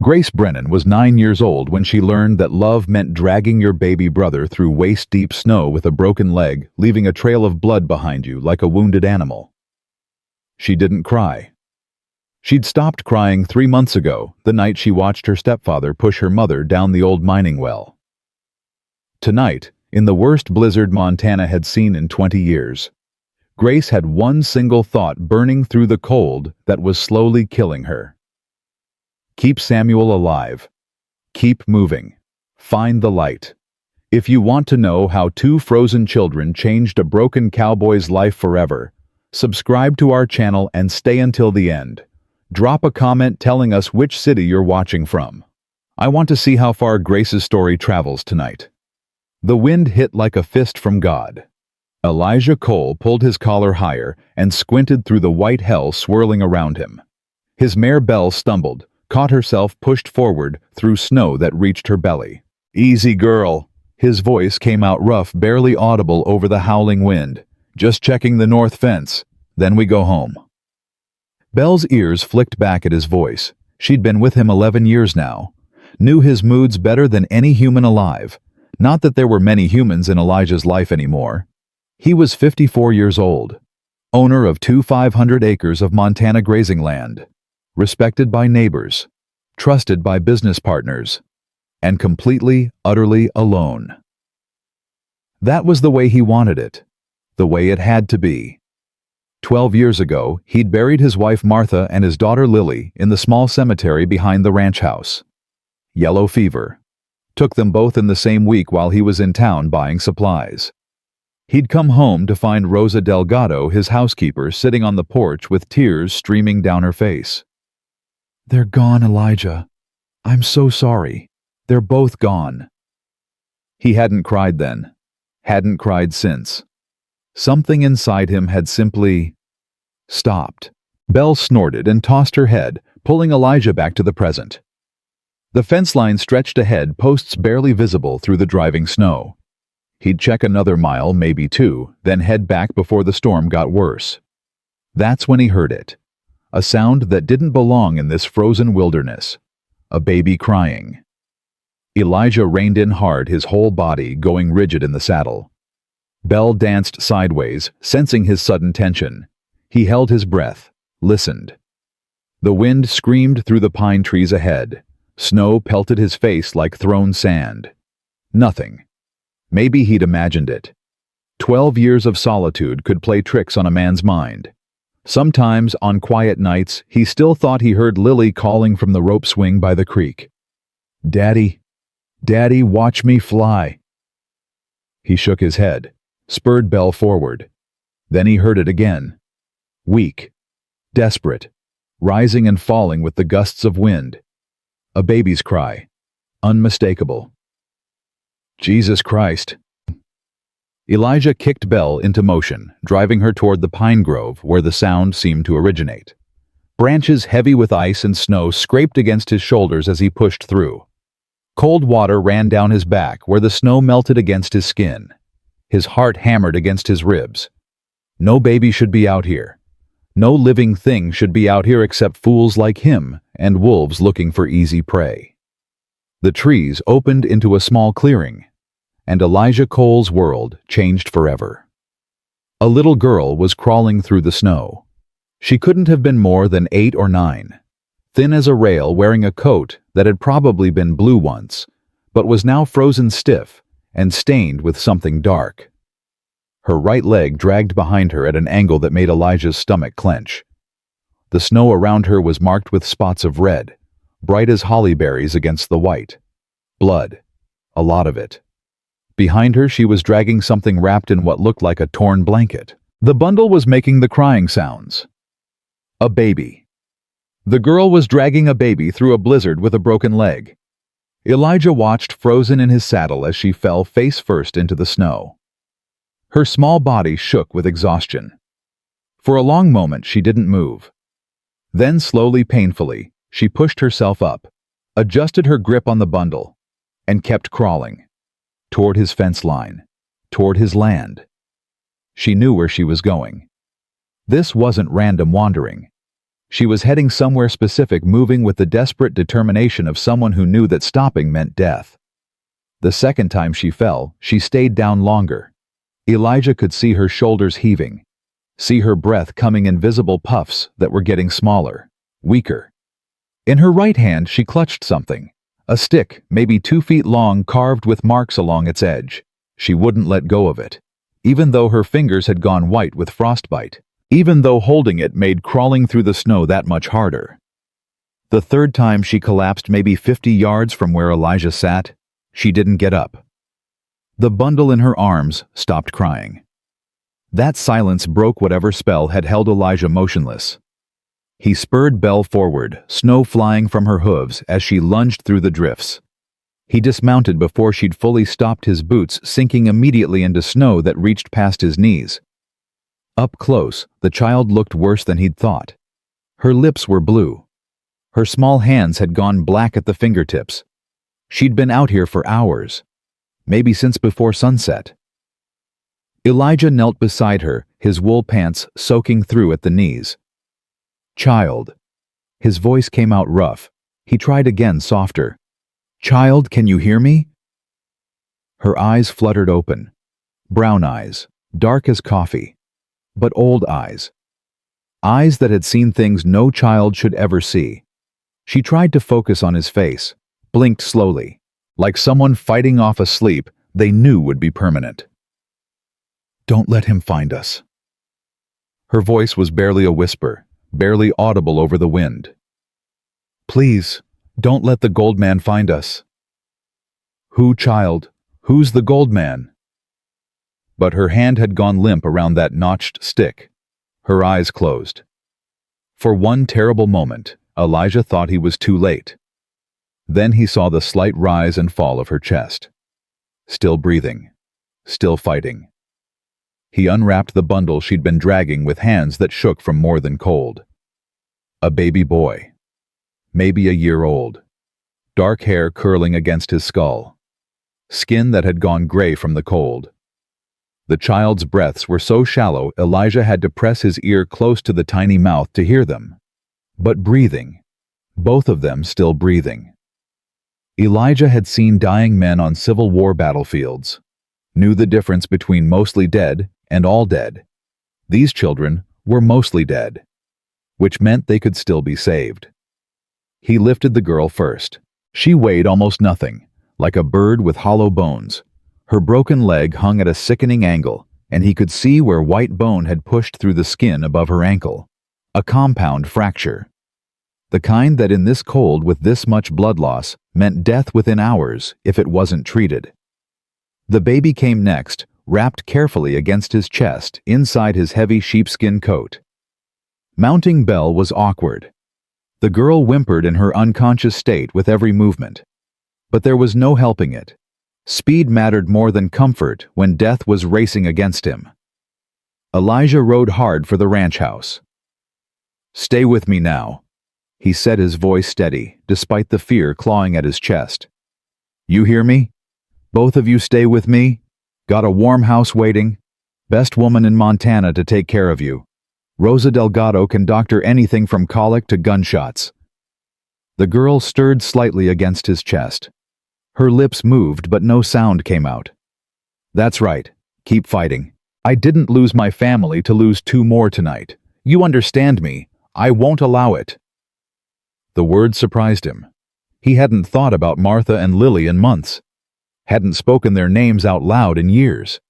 Grace Brennan was 9 years old when she learned that love meant dragging your baby brother through waist-deep snow with a broken leg, leaving a trail of blood behind you like a wounded animal. She didn't cry. She'd stopped crying 3 months ago, the night she watched her stepfather push her mother down the old mining well. Tonight, in the worst blizzard Montana had seen in 20 years, Grace had one single thought burning through the cold that was slowly killing her. Keep Samuel alive. Keep moving. Find the light. If you want to know how 2 frozen children changed a broken cowboy's life forever, subscribe to our channel and stay until the end. Drop a comment telling us which city you're watching from. I want to see how far Grace's story travels tonight. The wind hit like a fist from God. Elijah Cole pulled his collar higher and squinted through the white hell swirling around him. His mare Belle stumbled, caught herself pushed forward through snow that reached her belly. "Easy, girl." His voice came out rough, barely audible over the howling wind. "Just checking the north fence, then we go home." Belle's ears flicked back at his voice. She'd been with him 11 years now, knew his moods better than any human alive. Not that there were many humans in Elijah's life anymore. He was 54 years old, owner of 500 acres of Montana grazing land, respected by neighbors, trusted by business partners, and completely, utterly alone. That was the way he wanted it, the way it had to be. 12 years ago, he'd buried his wife Martha and his daughter Lily in the small cemetery behind the ranch house. Yellow fever took them both in the same week while he was in town buying supplies. He'd come home to find Rosa Delgado, his housekeeper, sitting on the porch with tears streaming down her face. "They're gone, Elijah. I'm so sorry. They're both gone." He hadn't cried then, hadn't cried since. Something inside him had simply stopped. Belle snorted and tossed her head, pulling Elijah back to the present. The fence line stretched ahead, posts barely visible through the driving snow. He'd check another mile, maybe 2, then head back before the storm got worse. That's when he heard it. A sound that didn't belong in this frozen wilderness. A baby crying. Elijah reined in hard, his whole body going rigid in the saddle. Belle danced sideways, sensing his sudden tension. He held his breath, listened. The wind screamed through the pine trees ahead. Snow pelted his face like thrown sand. Nothing. Maybe he'd imagined it. 12 years of solitude could play tricks on a man's mind. Sometimes, on quiet nights, he still thought he heard Lily calling from the rope swing by the creek. "Daddy, Daddy, watch me fly." He shook his head, spurred Belle forward. Then he heard it again. Weak, desperate, rising and falling with the gusts of wind. A baby's cry, unmistakable. Jesus Christ. Elijah kicked Belle into motion, driving her toward the pine grove where the sound seemed to originate. Branches heavy with ice and snow scraped against his shoulders as he pushed through. Cold water ran down his back where the snow melted against his skin. His heart hammered against his ribs. No baby should be out here. No living thing should be out here except fools like him and wolves looking for easy prey. The trees opened into a small clearing, and Elijah Cole's world changed forever. A little girl was crawling through the snow. She couldn't have been more than 8 or 9, thin as a rail, wearing a coat that had probably been blue once, but was now frozen stiff and stained with something dark. Her right leg dragged behind her at an angle that made Elijah's stomach clench. The snow around her was marked with spots of red, bright as holly berries against the white. Blood. A lot of it. Behind her, she was dragging something wrapped in what looked like a torn blanket. The bundle was making the crying sounds. A baby. The girl was dragging a baby through a blizzard with a broken leg. Elijah watched, frozen in his saddle, as she fell face first into the snow. Her small body shook with exhaustion. For a long moment, she didn't move. Then, slowly, painfully, she pushed herself up, adjusted her grip on the bundle, and kept crawling. Toward his fence line, toward his land. She knew where she was going. This wasn't random wandering. She was heading somewhere specific, moving with the desperate determination of someone who knew that stopping meant death. The second time she fell, she stayed down longer. Elijah could see her shoulders heaving, see her breath coming in visible puffs that were getting smaller, weaker. In her right hand, she clutched something, a stick, maybe 2 feet long, carved with marks along its edge. She wouldn't let go of it, even though her fingers had gone white with frostbite, even though holding it made crawling through the snow that much harder. The third time she collapsed maybe 50 yards from where Elijah sat, she didn't get up. The bundle in her arms stopped crying. That silence broke whatever spell had held Elijah motionless. He spurred Belle forward, snow flying from her hooves as she lunged through the drifts. He dismounted before she'd fully stopped, his boots sinking immediately into snow that reached past his knees. Up close, the child looked worse than he'd thought. Her lips were blue. Her small hands had gone black at the fingertips. She'd been out here for hours, maybe since before sunset. Elijah knelt beside her, his wool pants soaking through at the knees. "Child." His voice came out rough. He tried again, softer. "Child, can you hear me?" Her eyes fluttered open. Brown eyes, dark as coffee, but old eyes. Eyes that had seen things no child should ever see. She tried to focus on his face, blinked slowly, like someone fighting off a sleep they knew would be permanent. "Don't let him find us." Her voice was barely a whisper, barely audible over the wind. "Please, don't let the gold man find us." "Who, child? Who's the gold man?" But her hand had gone limp around that notched stick. Her eyes closed. For one terrible moment, Elijah thought he was too late. Then he saw the slight rise and fall of her chest. Still breathing. Still fighting. He unwrapped the bundle she'd been dragging with hands that shook from more than cold. A baby boy. Maybe a year old. Dark hair curling against his skull. Skin that had gone gray from the cold. The child's breaths were so shallow Elijah had to press his ear close to the tiny mouth to hear them. But breathing. Both of them still breathing. Elijah had seen dying men on Civil War battlefields. Knew the difference between mostly dead and all dead. These children were mostly dead, which meant they could still be saved. He lifted the girl first. She weighed almost nothing, like a bird with hollow bones. Her broken leg hung at a sickening angle, and he could see where white bone had pushed through the skin above her ankle. A compound fracture. The kind that in this cold with this much blood loss meant death within hours if it wasn't treated. The baby came next, wrapped carefully against his chest inside his heavy sheepskin coat. Mounting Belle was awkward. The girl whimpered in her unconscious state with every movement. But there was no helping it. Speed mattered more than comfort when death was racing against him. Elijah rode hard for the ranch house. "Stay with me now," he said, his voice steady, despite the fear clawing at his chest. "You hear me? Both of you stay with me. Got a warm house waiting. Best woman in Montana to take care of you. Rosa Delgado can doctor anything from colic to gunshots." The girl stirred slightly against his chest. Her lips moved, but no sound came out. "That's right. Keep fighting. I didn't lose my family to lose 2 more tonight. You understand me. I won't allow it." The word surprised him. He hadn't thought about Martha and Lily in months. Hadn't spoken their names out loud in years.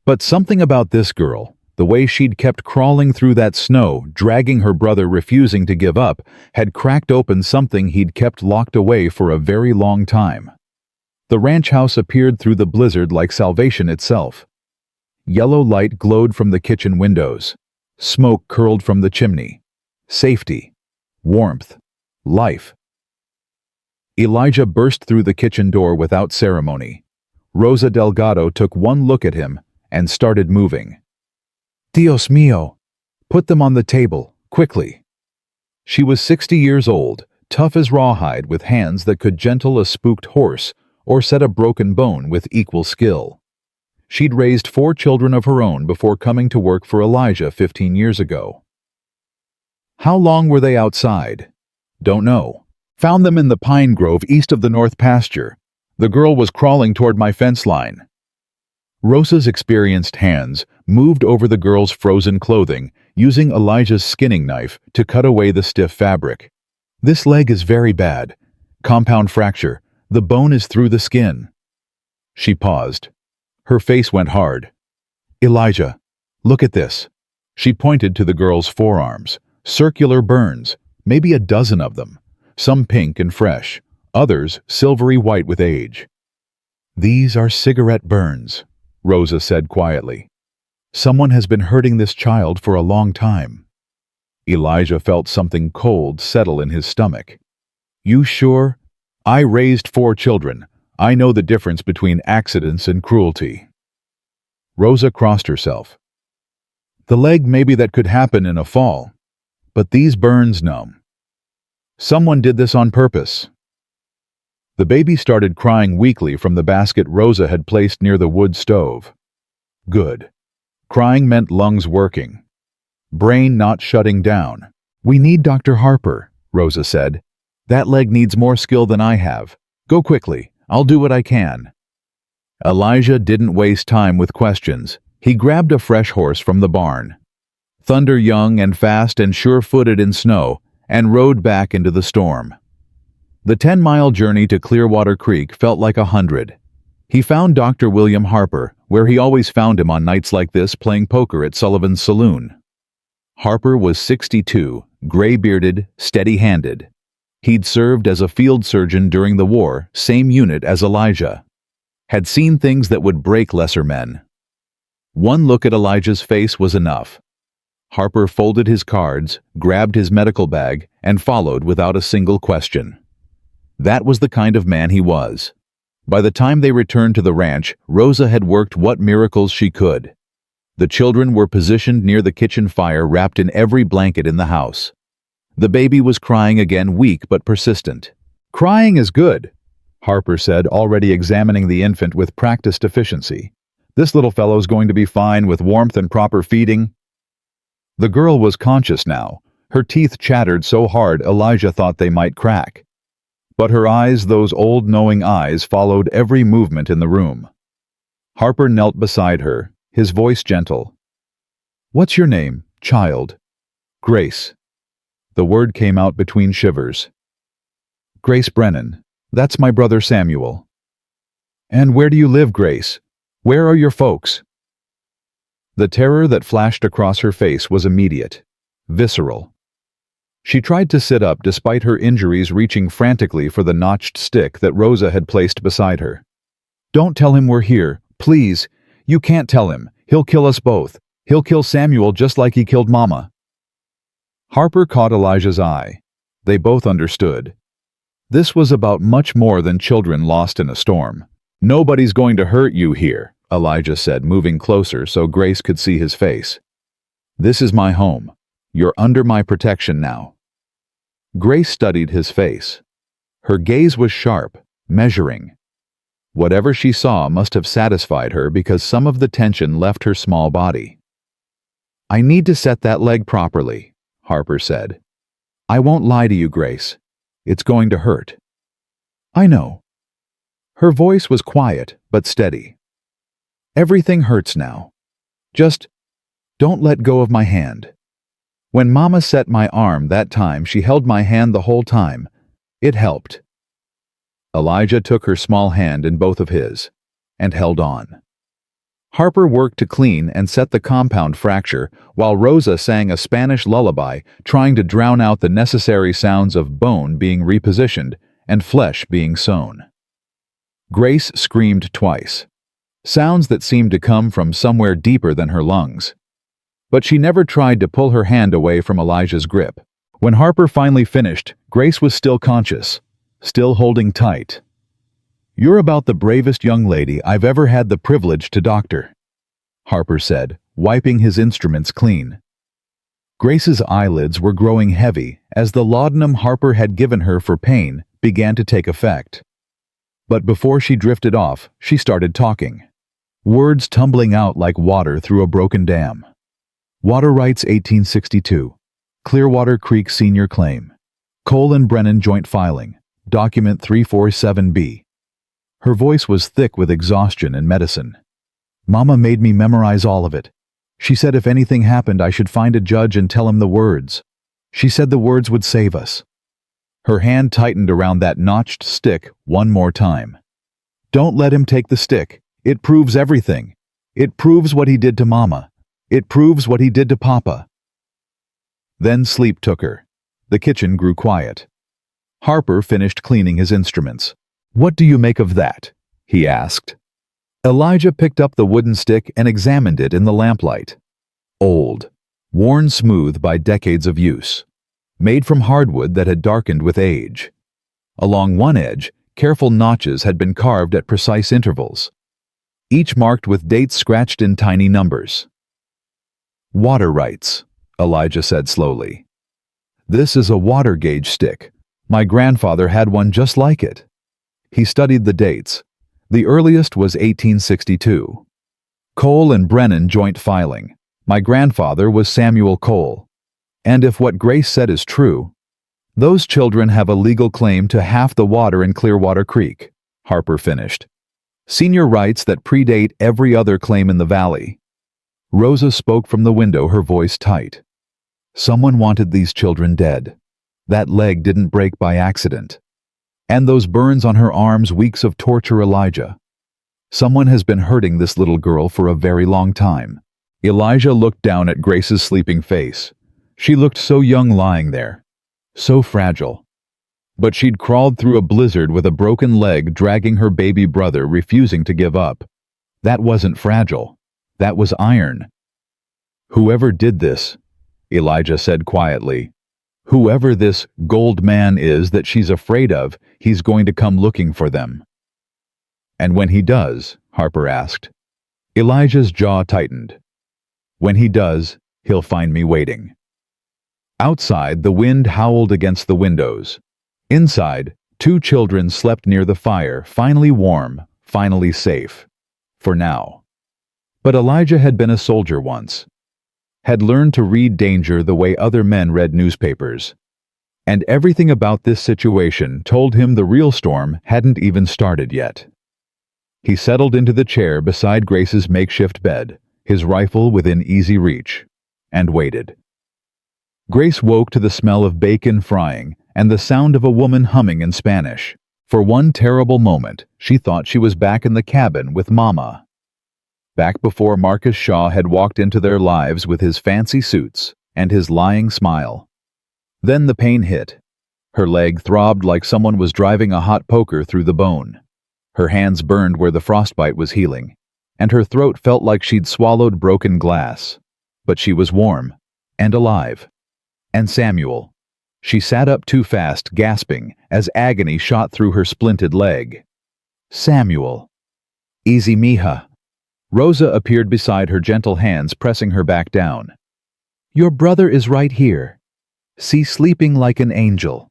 But something about this girl, the way she'd kept crawling through that snow, dragging her brother, refusing to give up, had cracked open something he'd kept locked away for a very long time. The ranch house appeared through the blizzard like salvation itself. Yellow light glowed from the kitchen windows. Smoke curled from the chimney. Safety. Warmth. Life. Elijah burst through the kitchen door without ceremony. Rosa Delgado took one look at him and started moving. "Dios mío! Put them on the table, quickly." She was 60 years old, tough as rawhide, with hands that could gentle a spooked horse or set a broken bone with equal skill. She'd raised 4 children of her own before coming to work for Elijah 15 years ago. How long were they outside? Don't know. Found them in the pine grove east of the north pasture. The girl was crawling toward my fence line. Rosa's experienced hands moved over the girl's frozen clothing, using Elijah's skinning knife to cut away the stiff fabric. This leg is very bad. Compound fracture. The bone is through the skin. She paused. Her face went hard. Elijah, look at this. She pointed to the girl's forearms. Circular burns, maybe a dozen of them. Some pink and fresh, others silvery white with age. These are cigarette burns, Rosa said quietly. Someone has been hurting this child for a long time. Elijah felt something cold settle in his stomach. You sure? I raised 4 children. I know the difference between accidents and cruelty. Rosa crossed herself. The leg, maybe that could happen in a fall. But these burns numb. Someone did this on purpose. The baby started crying weakly from the basket Rosa had placed near the wood stove. Good. Crying meant lungs working. Brain not shutting down. We need Dr. Harper, Rosa said. That leg needs more skill than I have. Go quickly. I'll do what I can. Elijah didn't waste time with questions. He grabbed a fresh horse from the barn. Thunder young and fast and sure-footed in snow, and rode back into the storm. The 10-mile journey to Clearwater Creek felt like 100. He found Dr. William Harper, where he always found him on nights like this playing poker at Sullivan's Saloon. Harper was 62, gray-bearded, steady-handed. He'd served as a field surgeon during the war, same unit as Elijah. Had seen things that would break lesser men. One look at Elijah's face was enough. Harper folded his cards, grabbed his medical bag, and followed without a single question. That was the kind of man he was. By the time they returned to the ranch, Rosa had worked what miracles she could. The children were positioned near the kitchen fire, wrapped in every blanket in the house. The baby was crying again, weak but persistent. Crying is good, Harper said, already examining the infant with practiced efficiency. This little fellow's going to be fine with warmth and proper feeding. The girl was conscious now. Her teeth chattered so hard Elijah thought they might crack. But her eyes, those old knowing eyes, followed every movement in the room. Harper knelt beside her, his voice gentle. What's your name, child? Grace. The word came out between shivers. Grace Brennan. That's my brother Samuel. And where do you live, Grace? Where are your folks? The terror that flashed across her face was immediate, visceral. She tried to sit up despite her injuries, reaching frantically for the notched stick that Rosa had placed beside her. Don't tell him we're here, please. You can't tell him. He'll kill us both. He'll kill Samuel just like he killed Mama. Harper caught Elijah's eye. They both understood. This was about much more than children lost in a storm. Nobody's going to hurt you here, Elijah said, moving closer so Grace could see his face. This is my home. You're under my protection now. Grace studied his face. Her gaze was sharp, measuring. Whatever she saw must have satisfied her because some of the tension left her small body. I need to set that leg properly, Harper said. I won't lie to you, Grace. It's going to hurt. I know. Her voice was quiet but steady. Everything hurts now. Just don't let go of my hand. When Mama set my arm that time, she held my hand the whole time. It helped. Elijah took her small hand in both of his and held on. Harper worked to clean and set the compound fracture while Rosa sang a Spanish lullaby, trying to drown out the necessary sounds of bone being repositioned and flesh being sewn. Grace screamed twice, sounds that seemed to come from somewhere deeper than her lungs. But she never tried to pull her hand away from Elijah's grip. When Harper finally finished, Grace was still conscious, still holding tight. You're about the bravest young lady I've ever had the privilege to doctor, Harper said, wiping his instruments clean. Grace's eyelids were growing heavy as the laudanum Harper had given her for pain began to take effect. But before she drifted off, she started talking, words tumbling out like water through a broken dam. Water rights 1862. Clearwater Creek Senior Claim. Cole and Brennan Joint Filing. Document 347B. Her voice was thick with exhaustion and medicine. Mama made me memorize all of it. She said if anything happened, I should find a judge and tell him the words. She said the words would save us. Her hand tightened around that notched stick one more time. Don't let him take the stick. It proves everything. It proves what he did to Mama. It proves what he did to Papa. Then sleep took her. The kitchen grew quiet. Harper finished cleaning his instruments. "What do you make of that?" he asked. Elijah picked up the wooden stick and examined it in the lamplight. Old, worn smooth by decades of use. Made from hardwood that had darkened with age. Along one edge, careful notches had been carved at precise intervals, each marked with dates scratched in tiny numbers. "Water rights," Elijah said slowly. "This is a water gauge stick. My grandfather had one just like it." He studied the dates. The earliest was 1862. Cole and Brennan Joint Filing. My grandfather was Samuel Cole. And if what Grace said is true, those children have a legal claim to half the water in Clearwater Creek, Harper finished. Senior rights that predate every other claim in the valley. Rosa spoke from the window, her voice tight. Someone wanted these children dead. That leg didn't break by accident. And those burns on her arms, weeks of torture, Elijah. Someone has been hurting this little girl for a very long time. Elijah looked down at Grace's sleeping face. She looked so young lying there. So fragile. But she'd crawled through a blizzard with a broken leg, dragging her baby brother, refusing to give up. That wasn't fragile. That was iron. "Whoever did this," Elijah said quietly, "whoever this gold man is that she's afraid of, he's going to come looking for them." "And when he does?" Harper asked. Elijah's jaw tightened. "When he does, he'll find me waiting." Outside, the wind howled against the windows. Inside, two children slept near the fire, finally warm, finally safe. For now. But Elijah had been a soldier once. Had learned to read danger the way other men read newspapers. And everything about this situation told him the real storm hadn't even started yet. He settled into the chair beside Grace's makeshift bed, his rifle within easy reach, and waited. Grace woke to the smell of bacon frying and the sound of a woman humming in Spanish. For one terrible moment, she thought she was back in the cabin with Mama. Back before Marcus Shaw had walked into their lives with his fancy suits and his lying smile. Then the pain hit. Her leg throbbed like someone was driving a hot poker through the bone. Her hands burned where the frostbite was healing, and her throat felt like she'd swallowed broken glass. But she was warm and alive. And Samuel. She sat up too fast, gasping, as agony shot through her splinted leg. Samuel. Easy, mija. Rosa appeared beside her, gentle hands pressing her back down. Your brother is right here. See, sleeping like an angel.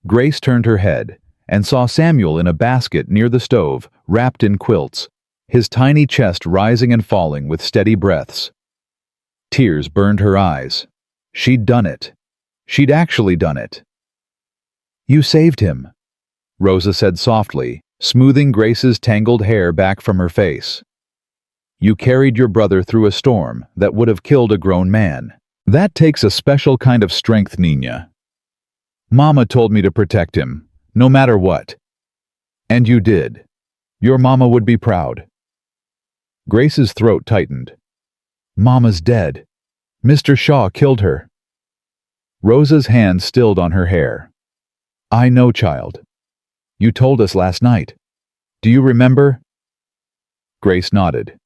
Grace turned her head and saw Samuel in a basket near the stove, wrapped in quilts, his tiny chest rising and falling with steady breaths. Tears burned her eyes. She'd done it. She'd actually done it. You saved him, Rosa said softly, smoothing Grace's tangled hair back from her face. You carried your brother through a storm that would have killed a grown man. That takes a special kind of strength, Nina. Mama told me to protect him, no matter what. And you did. Your mama would be proud. Grace's throat tightened. Mama's dead. Mr. Shaw killed her. Rosa's hand stilled on her hair. I know, child. You told us last night. Do you remember? Grace nodded.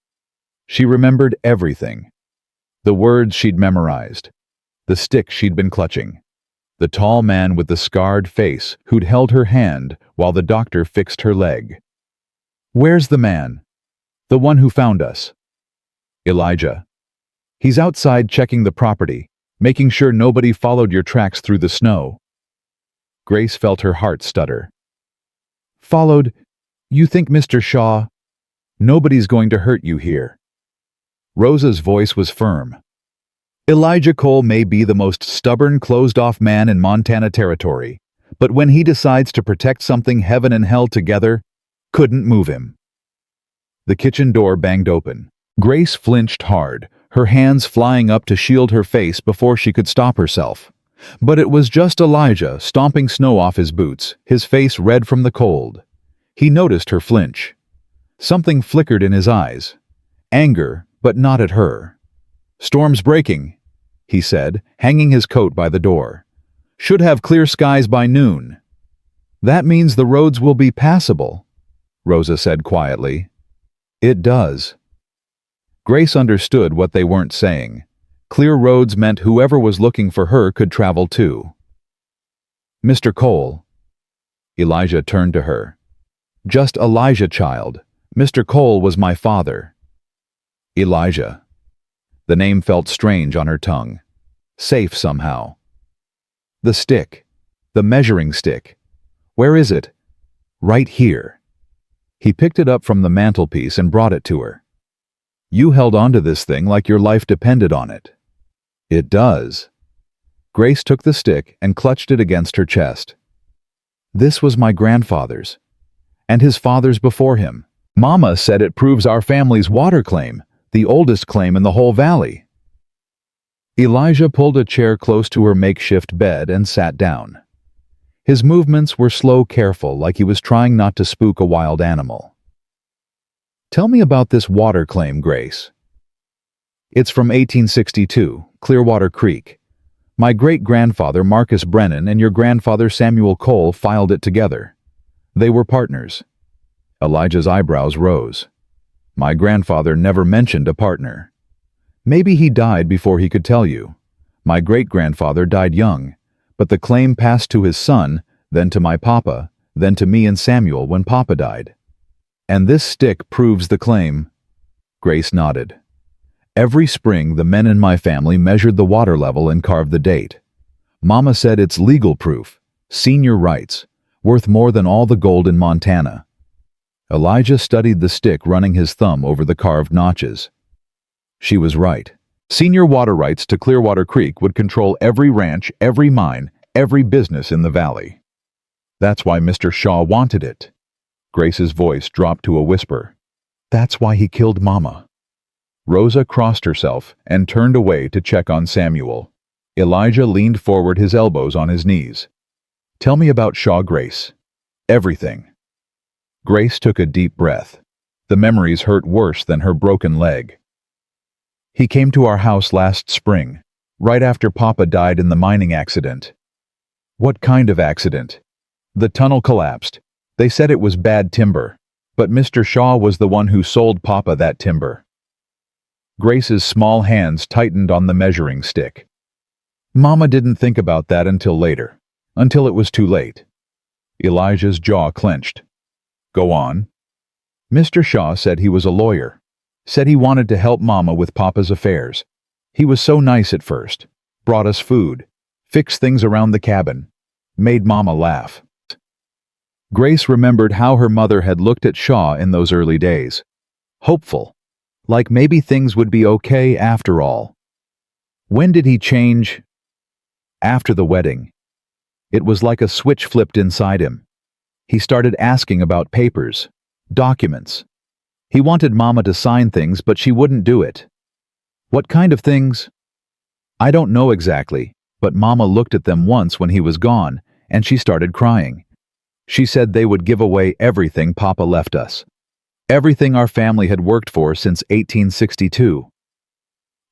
She remembered everything. The words she'd memorized. The stick she'd been clutching. The tall man with the scarred face who'd held her hand while the doctor fixed her leg. Where's the man? The one who found us? Elijah. He's outside checking the property, making sure nobody followed your tracks through the snow. Grace felt her heart stutter. Followed? You think Mr. Shaw? Nobody's going to hurt you here. Rosa's voice was firm. Elijah Cole may be the most stubborn, closed-off man in Montana territory, but when he decides to protect something heaven and hell together, couldn't move him. The kitchen door banged open. Grace flinched hard, her hands flying up to shield her face before she could stop herself. But it was just Elijah stomping snow off his boots, his face red from the cold. He noticed her flinch. Something flickered in his eyes. Anger, but not at her. "Storm's breaking," he said, hanging his coat by the door. "Should have clear skies by noon." "That means the roads will be passable," Rosa said quietly. "It does." Grace understood what they weren't saying. Clear roads meant whoever was looking for her could travel too. "Mr. Cole." Elijah turned to her. "Just Elijah, child. Mr. Cole was my father." Elijah. The name felt strange on her tongue. Safe somehow. "The stick. The measuring stick. Where is it?" "Right here." He picked it up from the mantelpiece and brought it to her. "You held onto this thing like your life depended on it." "It does." Grace took the stick and clutched it against her chest. "This was my grandfather's. And his father's before him. Mama said it proves our family's water claim, the oldest claim in the whole valley." Elijah pulled a chair close to her makeshift bed and sat down. His movements were slow, careful, like he was trying not to spook a wild animal. "Tell me about this water claim, Grace." "It's from 1862, Clearwater Creek. My great-grandfather Marcus Brennan and your grandfather Samuel Cole filed it together. They were partners." Elijah's eyebrows rose. "My grandfather never mentioned a partner." "Maybe he died before he could tell you. My great-grandfather died young, but the claim passed to his son, then to my papa, then to me and Samuel when Papa died. And this stick proves the claim." Grace nodded. "Every spring the men in my family measured the water level and carved the date. Mama said it's legal proof, senior rights, worth more than all the gold in Montana." Elijah studied the stick, running his thumb over the carved notches. She was right. Senior water rights to Clearwater Creek would control every ranch, every mine, every business in the valley. "That's why Mr. Shaw wanted it." Grace's voice dropped to a whisper. "That's why he killed Mama." Rosa crossed herself and turned away to check on Samuel. Elijah leaned forward, his elbows on his knees. "Tell me about Shaw, Grace. Everything." Grace took a deep breath. The memories hurt worse than her broken leg. "He came to our house last spring, right after Papa died in the mining accident." "What kind of accident?" "The tunnel collapsed. They said it was bad timber, but Mr. Shaw was the one who sold Papa that timber." Grace's small hands tightened on the measuring stick. "Mama didn't think about that until later, until it was too late." Elijah's jaw clenched. "Go on." "Mr. Shaw said he was a lawyer. Said he wanted to help Mama with Papa's affairs. He was so nice at first. Brought us food. Fixed things around the cabin. Made Mama laugh." Grace remembered how her mother had looked at Shaw in those early days. Hopeful. Like maybe things would be okay after all. When did he change? After the wedding. It was like a switch flipped inside him. He started asking about papers, documents. He wanted Mama to sign things, but she wouldn't do it. "What kind of things?" "I don't know exactly, but Mama looked at them once when he was gone, and she started crying. She said they would give away everything Papa left us. Everything our family had worked for since 1862.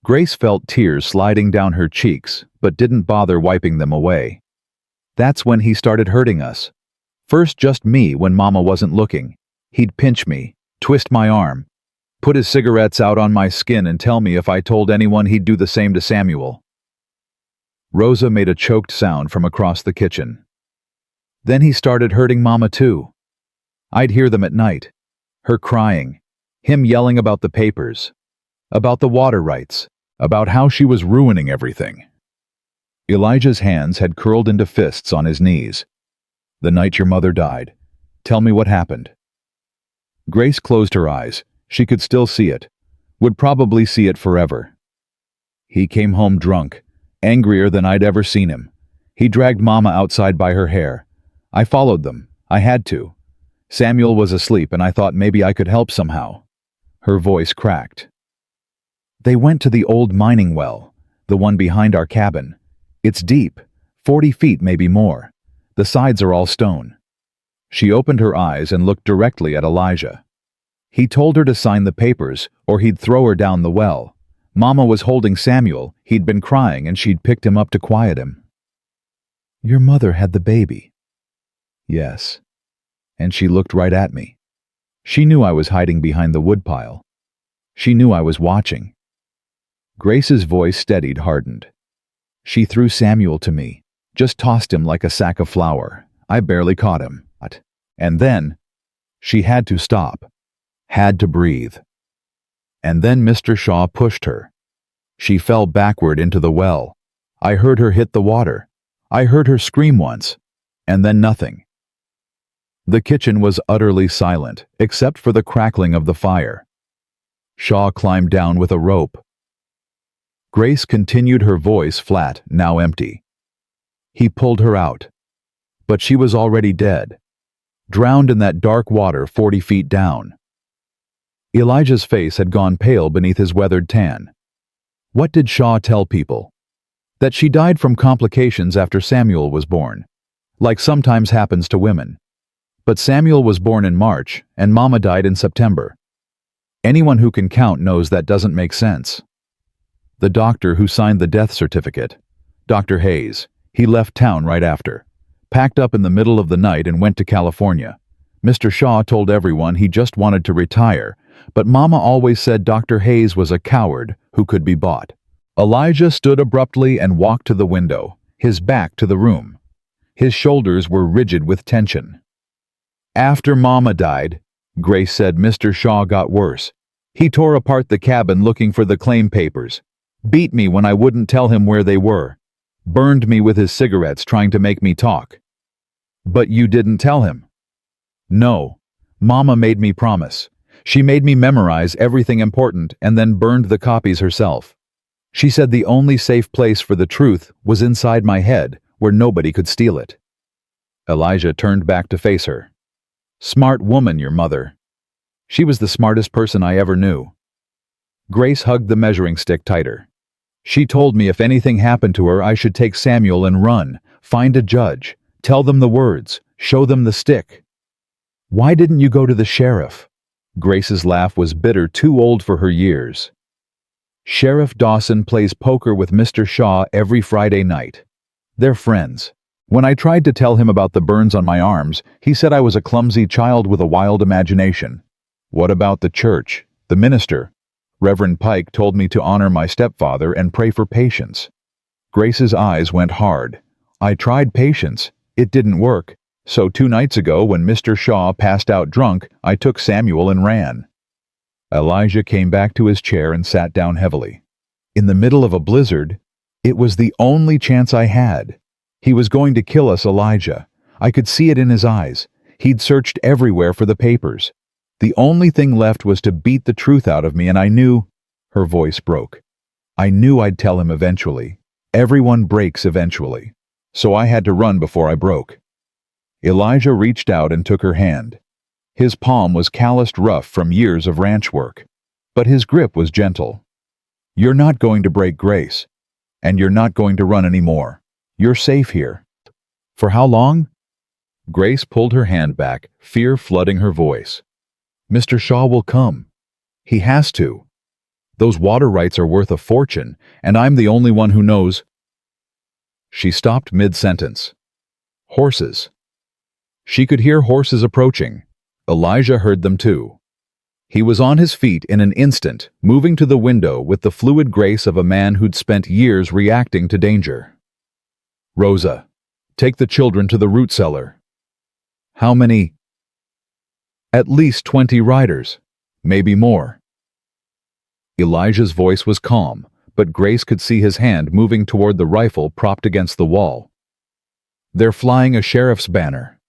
Grace felt tears sliding down her cheeks, but didn't bother wiping them away. "That's when he started hurting us. First just me when Mama wasn't looking. He'd pinch me, twist my arm, put his cigarettes out on my skin and tell me if I told anyone he'd do the same to Samuel." Rosa made a choked sound from across the kitchen. "Then he started hurting Mama too. I'd hear them at night. Her crying, him yelling about the papers, about the water rights, about how she was ruining everything." Elijah's hands had curled into fists on his knees. "The night your mother died. Tell me what happened." Grace closed her eyes. She could still see it. Would probably see it forever. He came home drunk, angrier than I'd ever seen him. He dragged Mama outside by her hair. I followed them. I had to. Samuel was asleep and I thought maybe I could help somehow. Her voice cracked. They went to the old mining well, the one behind our cabin. It's deep, 40 feet, maybe more. The sides are all stone. She opened her eyes and looked directly at Elijah. He told her to sign the papers or he'd throw her down the well. Mama was holding Samuel. He'd been crying and she'd picked him up to quiet him. Your mother had the baby. Yes. And she looked right at me. She knew I was hiding behind the woodpile. She knew I was watching. Grace's voice steadied, hardened. She threw Samuel to me, just tossed him like a sack of flour. I barely caught him. And then, she had to stop, had to breathe. And then Mr. Shaw pushed her. She fell backward into the well. I heard her hit the water. I heard her scream once, and then nothing. The kitchen was utterly silent, except for the crackling of the fire. Shaw climbed down with a rope. Grace continued, her voice flat, now empty. He pulled her out. But she was already dead, drowned in that dark water 40 feet down. Elijah's face had gone pale beneath his weathered tan. What did Shaw tell people? That she died from complications after Samuel was born, like sometimes happens to women. But Samuel was born in March, and Mama died in September. Anyone who can count knows that doesn't make sense. The doctor who signed the death certificate, Dr. Hayes, he left town right after, packed up in the middle of the night and went to California. Mr. Shaw told everyone he just wanted to retire, but Mama always said Dr. Hayes was a coward who could be bought. Elijah stood abruptly and walked to the window, his back to the room. His shoulders were rigid with tension. After Mama died, Grace said, Mr. Shaw got worse. He tore apart the cabin looking for the claim papers, beat me when I wouldn't tell him where they were, burned me with his cigarettes trying to make me talk. But you didn't tell him? No. Mama made me promise. She made me memorize everything important and then burned the copies herself. She said the only safe place for the truth was inside my head, where nobody could steal it. Elijah turned back to face her. Smart woman, your mother. She was the smartest person I ever knew. Grace hugged the measuring stick tighter. She told me if anything happened to her, I should take Samuel and run, find a judge, tell them the words, show them the stick. Why didn't you go to the sheriff? Grace's laugh was bitter, too old for her years. Sheriff Dawson plays poker with Mr. Shaw every Friday night. They're friends. When I tried to tell him about the burns on my arms, he said I was a clumsy child with a wild imagination. What about the church, the minister? Reverend Pike told me to honor my stepfather and pray for patience. Grace's eyes went hard. I tried patience. It didn't work. So 2 nights ago, when Mr. Shaw passed out drunk, I took Samuel and ran. Elijah came back to his chair and sat down heavily. In the middle of a blizzard, it was the only chance I had. He was going to kill us, Elijah. I could see it in his eyes. He'd searched everywhere for the papers. The only thing left was to beat the truth out of me, and I knew... Her voice broke. I knew I'd tell him eventually. Everyone breaks eventually. So I had to run before I broke. Elijah reached out and took her hand. His palm was calloused rough from years of ranch work, but his grip was gentle. You're not going to break, Grace, and you're not going to run anymore. You're safe here. For how long? Grace pulled her hand back, fear flooding her voice. Mr. Shaw will come. He has to. Those water rights are worth a fortune, and I'm the only one who knows. She stopped mid-sentence. Horses. She could hear horses approaching. Elijah heard them too. He was on his feet in an instant, moving to the window with the fluid grace of a man who'd spent years reacting to danger. Rosa, take the children to the root cellar. How many? At least 20 riders, maybe more. Elijah's voice was calm, but Grace could see his hand moving toward the rifle propped against the wall. They're flying a sheriff's banner.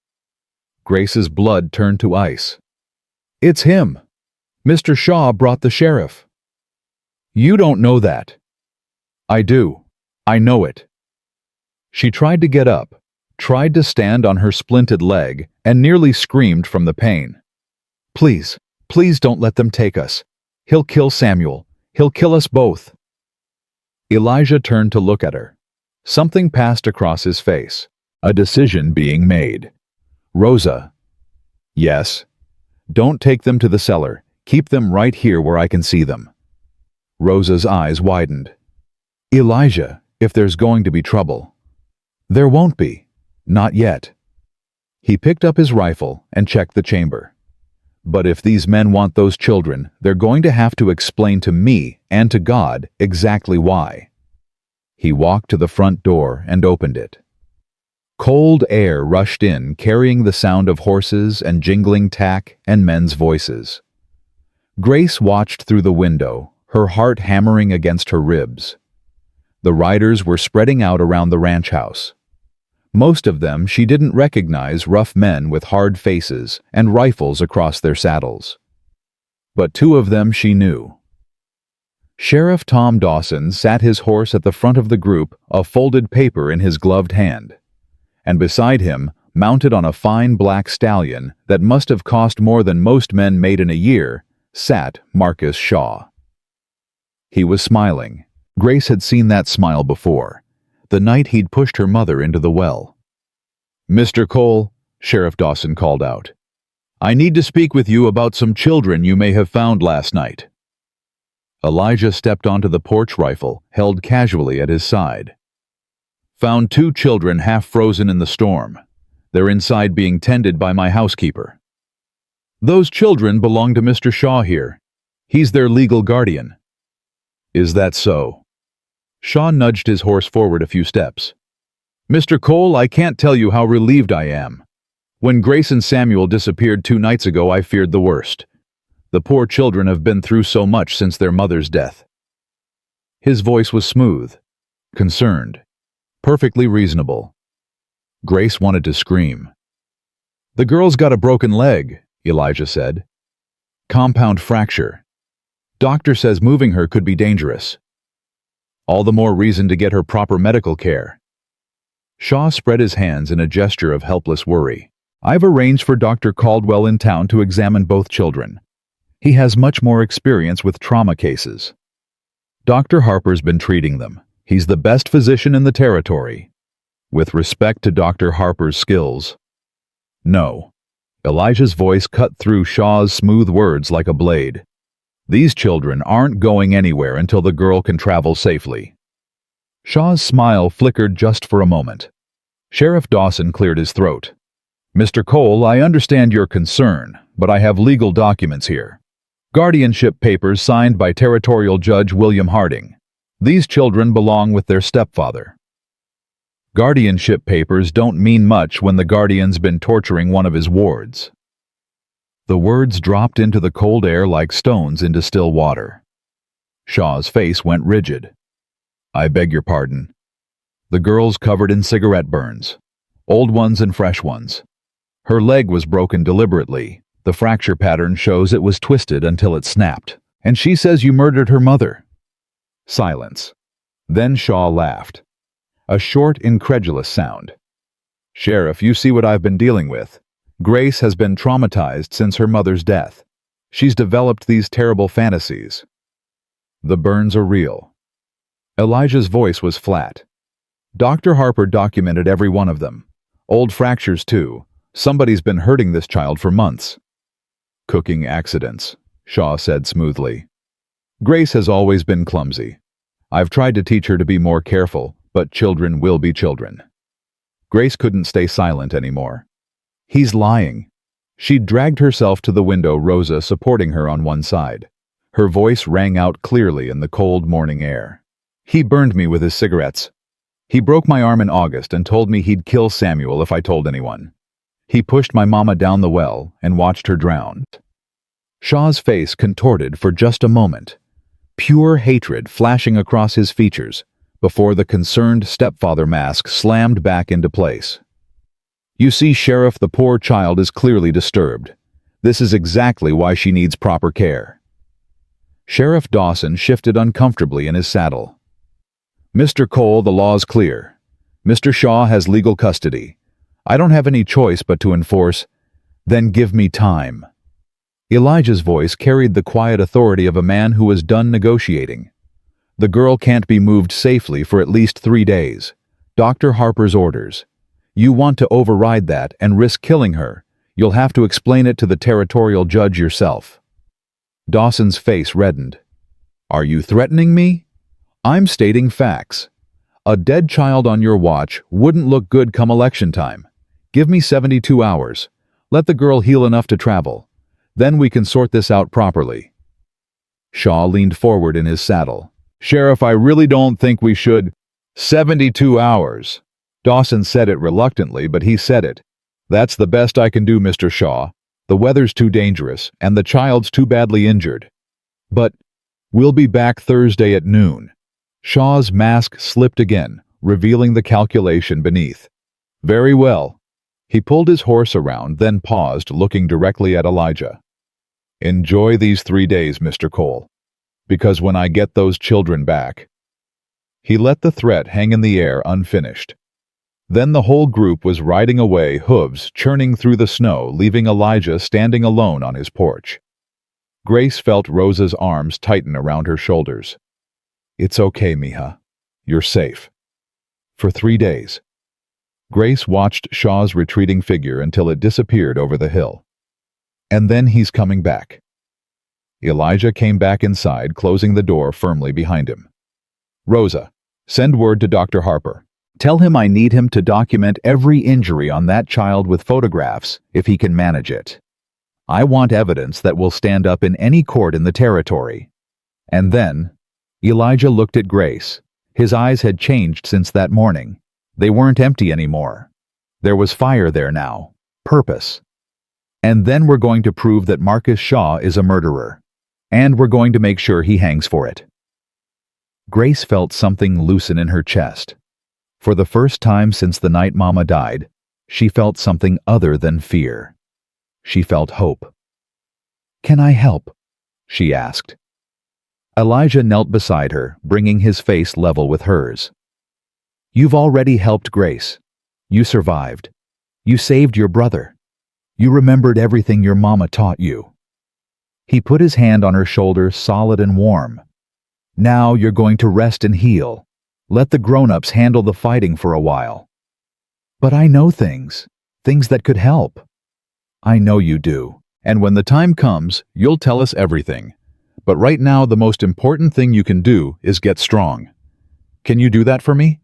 Grace's blood turned to ice. It's him. Mr. Shaw brought the sheriff. You don't know that. I do. I know it. She tried to get up, tried to stand on her splinted leg, and nearly screamed from the pain. Please, please don't let them take us. He'll kill Samuel. He'll kill us both. Elijah turned to look at her. Something passed across his face. A decision being made. Rosa. Yes. Don't take them to the cellar. Keep them right here where I can see them. Rosa's eyes widened. Elijah, if there's going to be trouble. There won't be. Not yet. He picked up his rifle and checked the chamber. But if these men want those children, they're going to have to explain to me and to God exactly why. He walked to the front door and opened it. Cold air rushed in, carrying the sound of horses and jingling tack and men's voices. Grace watched through the window, her heart hammering against her ribs. The riders were spreading out around the ranch house. Most of them she didn't recognize, rough men with hard faces and rifles across their saddles. But two of them she knew. Sheriff Tom Dawson sat his horse at the front of the group, a folded paper in his gloved hand. And beside him, mounted on a fine black stallion that must have cost more than most men made in a year, sat Marcus Shaw. He was smiling. Grace had seen that smile before, the night he'd pushed her mother into the well. Mr. Cole, Sheriff Dawson called out, I need to speak with you about some children you may have found last night. Elijah stepped onto the porch rifle, held casually at his side. Found 2 children half frozen in the storm. They're inside being tended by my housekeeper. Those children belong to Mr. Shaw here. He's their legal guardian. Is that so? Shaw nudged his horse forward a few steps. Mr. Cole, I can't tell you how relieved I am. When Grace and Samuel disappeared 2 nights ago, I feared the worst. The poor children have been through so much since their mother's death. His voice was smooth, concerned, perfectly reasonable. Grace wanted to scream. The girl's got a broken leg, Elijah said. Compound fracture. Doctor says moving her could be dangerous. All the more reason to get her proper medical care. Shaw spread his hands in a gesture of helpless worry. I've arranged for Dr. Caldwell in town to examine both children. He has much more experience with trauma cases. Dr. Harper's been treating them. He's the best physician in the territory. With respect to Dr. Harper's skills. No. Elijah's voice cut through Shaw's smooth words like a blade. These children aren't going anywhere until the girl can travel safely. Shaw's smile flickered just for a moment. Sheriff Dawson cleared his throat. Mr. Cole, I understand your concern, but I have legal documents here. Guardianship papers signed by Territorial Judge William Harding. These children belong with their stepfather. Guardianship papers don't mean much when the guardian's been torturing one of his wards. The words dropped into the cold air like stones into still water. Shaw's face went rigid. I beg your pardon. The girl's covered in cigarette burns, old ones and fresh ones. Her leg was broken deliberately. The fracture pattern shows it was twisted until it snapped. And she says you murdered her mother. Silence. Then Shaw laughed. A short, incredulous sound. Sheriff, you see what I've been dealing with. Grace has been traumatized since her mother's death. She's developed these terrible fantasies. The burns are real. Elijah's voice was flat. Dr. Harper documented every one of them. Old fractures, too. Somebody's been hurting this child for months. Cooking accidents, Shaw said smoothly. Grace has always been clumsy. I've tried to teach her to be more careful, but children will be children. Grace couldn't stay silent anymore. He's lying. She dragged herself to the window, Rosa supporting her on one side. Her voice rang out clearly in the cold morning air. He burned me with his cigarettes. He broke my arm in August and told me he'd kill Samuel if I told anyone. He pushed my mama down the well and watched her drown. Shaw's face contorted for just a moment, pure hatred flashing across his features before the concerned stepfather mask slammed back into place. You see, Sheriff, the poor child is clearly disturbed. This is exactly why she needs proper care. Sheriff Dawson shifted uncomfortably in his saddle. Mr. Cole, the law's clear. Mr. Shaw has legal custody. I don't have any choice but to enforce. Then give me time. Elijah's voice carried the quiet authority of a man who was done negotiating. The girl can't be moved safely for at least 3 days. Dr. Harper's orders. You want to override that and risk killing her. You'll have to explain it to the territorial judge yourself. Dawson's face reddened. Are you threatening me? I'm stating facts. A dead child on your watch wouldn't look good come election time. Give me 72 hours. Let the girl heal enough to travel. Then we can sort this out properly. Shaw leaned forward in his saddle. Sheriff, I really don't think we should. 72 hours. Dawson said it reluctantly, but he said it. That's the best I can do, Mr. Shaw. The weather's too dangerous, and the child's too badly injured. But we'll be back Thursday at noon. Shaw's mask slipped again, revealing the calculation beneath. Very well. He pulled his horse around, then paused, looking directly at Elijah. Enjoy these 3 days, Mr. Cole, because when I get those children back. He let the threat hang in the air unfinished. Then the whole group was riding away, hooves churning through the snow, leaving Elijah standing alone on his porch. Grace felt Rosa's arms tighten around her shoulders. It's okay, mija. You're safe. For 3 days. Grace watched Shaw's retreating figure until it disappeared over the hill. And then he's coming back. Elijah came back inside, closing the door firmly behind him. Rosa, send word to Dr. Harper. Tell him I need him to document every injury on that child with photographs, if he can manage it. I want evidence that will stand up in any court in the territory. And then, Elijah looked at Grace. His eyes had changed since that morning. They weren't empty anymore. There was fire there now. Purpose. And then we're going to prove that Marcus Shaw is a murderer. And we're going to make sure he hangs for it. Grace felt something loosen in her chest. For the first time since the night Mama died, she felt something other than fear. She felt hope. Can I help? She asked. Elijah knelt beside her, bringing his face level with hers. You've already helped Grace. You survived. You saved your brother. You remembered everything your mama taught you. He put his hand on her shoulder, solid and warm. Now you're going to rest and heal. Let the grown-ups handle the fighting for a while. But I know things that could help. I know you do. And when the time comes, you'll tell us everything. But right now, the most important thing you can do is get strong. Can you do that for me?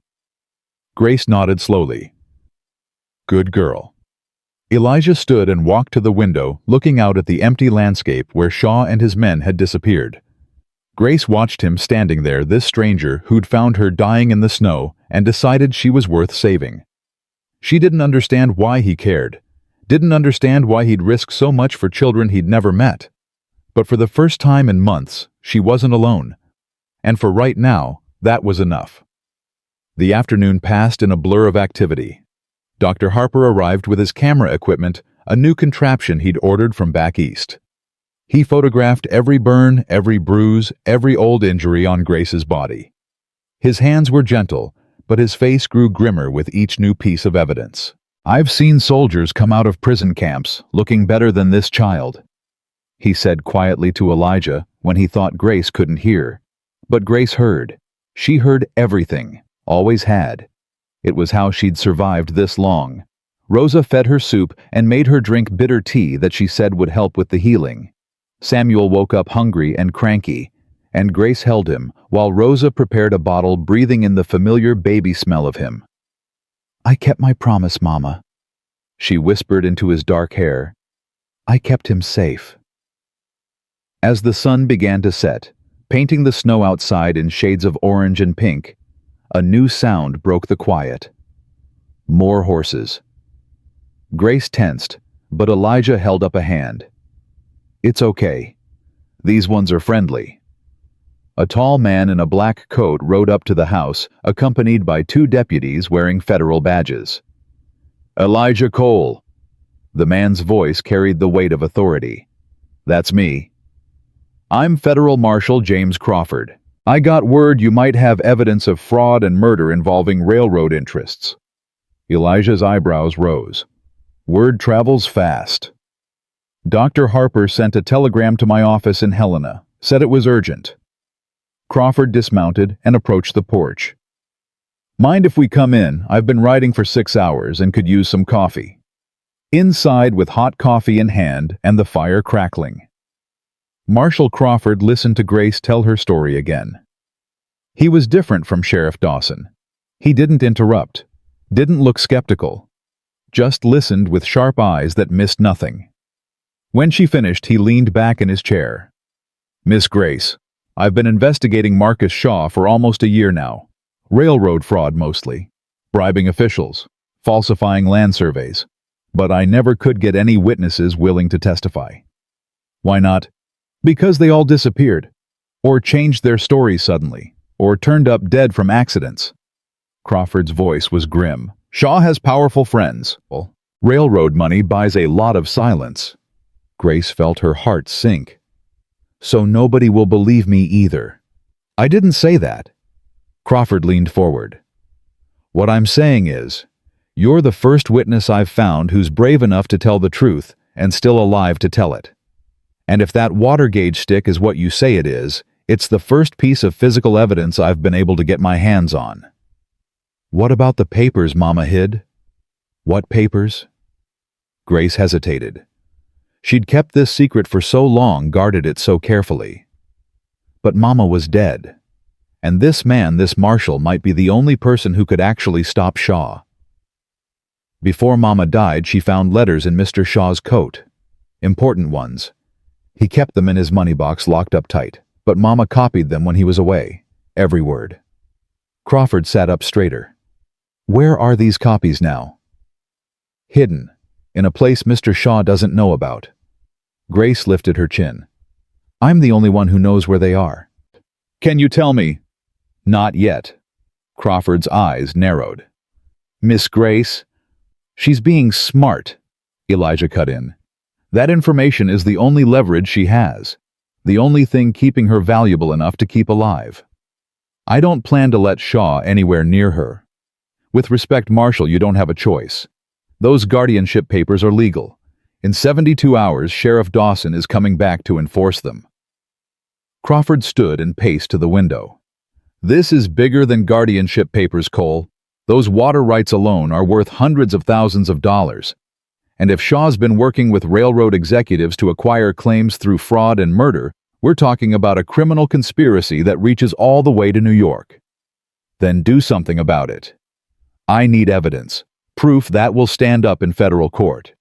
Grace nodded slowly. Good girl. Elijah stood and walked to the window, looking out at the empty landscape where Shaw and his men had disappeared. Grace watched him standing there, this stranger who'd found her dying in the snow, and decided she was worth saving. She didn't understand why he cared, didn't understand why he'd risk so much for children he'd never met. But for the first time in months, she wasn't alone. And for right now, that was enough. The afternoon passed in a blur of activity. Dr. Harper arrived with his camera equipment, a new contraption he'd ordered from back east. He photographed every burn, every bruise, every old injury on Grace's body. His hands were gentle, but his face grew grimmer with each new piece of evidence. I've seen soldiers come out of prison camps looking better than this child, he said quietly to Elijah when he thought Grace couldn't hear. But Grace heard. She heard everything, always had. It was how she'd survived this long. Rosa fed her soup and made her drink bitter tea that she said would help with the healing. Samuel woke up hungry and cranky, and Grace held him while Rosa prepared a bottle, breathing in the familiar baby smell of him. I kept my promise, Mama, she whispered into his dark hair. I kept him safe. As the sun began to set, painting the snow outside in shades of orange and pink, a new sound broke the quiet. More horses. Grace tensed, but Elijah held up a hand. It's okay. These ones are friendly. A tall man in a black coat rode up to the house, accompanied by 2 deputies wearing federal badges. Elijah Cole. The man's voice carried the weight of authority. That's me. I'm Federal Marshal James Crawford. I got word you might have evidence of fraud and murder involving railroad interests. Elijah's eyebrows rose. Word travels fast. Dr. Harper sent a telegram to my office in Helena, said it was urgent. Crawford dismounted and approached the porch. Mind if we come in? I've been riding for 6 hours and could use some coffee. Inside with hot coffee in hand and the fire crackling. Marshal Crawford listened to Grace tell her story again. He was different from Sheriff Dawson. He didn't interrupt, didn't look skeptical, just listened with sharp eyes that missed nothing. When she finished, he leaned back in his chair. Miss Grace, I've been investigating Marcus Shaw for almost a year now. Railroad fraud mostly. Bribing officials. Falsifying land surveys. But I never could get any witnesses willing to testify. Why not? Because they all disappeared. Or changed their stories suddenly. Or turned up dead from accidents. Crawford's voice was grim. Shaw has powerful friends. Railroad money buys a lot of silence. Grace felt her heart sink. So nobody will believe me either. I didn't say that. Crawford leaned forward. What I'm saying is, you're the first witness I've found who's brave enough to tell the truth and still alive to tell it. And if that water gauge stick is what you say it is, it's the first piece of physical evidence I've been able to get my hands on. What about the papers Mama hid? What papers? Grace hesitated. She'd kept this secret for so long, guarded it so carefully. But Mama was dead. And this man, this marshal, might be the only person who could actually stop Shaw. Before Mama died, she found letters in Mr. Shaw's coat. Important ones. He kept them in his money box locked up tight, but Mama copied them when he was away. Every word. Crawford sat up straighter. Where are these copies now? Hidden. In a place Mr. Shaw doesn't know about. Grace lifted her chin. I'm the only one who knows where they are. Can you tell me? Not yet. Crawford's eyes narrowed. Miss Grace? She's being smart, Elijah cut in. That information is the only leverage she has. The only thing keeping her valuable enough to keep alive. I don't plan to let Shaw anywhere near her. With respect, Marshal, you don't have a choice. Those guardianship papers are legal. In 72 hours, Sheriff Dawson is coming back to enforce them. Crawford stood and paced to the window. This is bigger than guardianship papers, Cole. Those water rights alone are worth hundreds of thousands of dollars. And if Shaw's been working with railroad executives to acquire claims through fraud and murder, we're talking about a criminal conspiracy that reaches all the way to New York. Then do something about it. I need evidence. Proof that will stand up in federal court.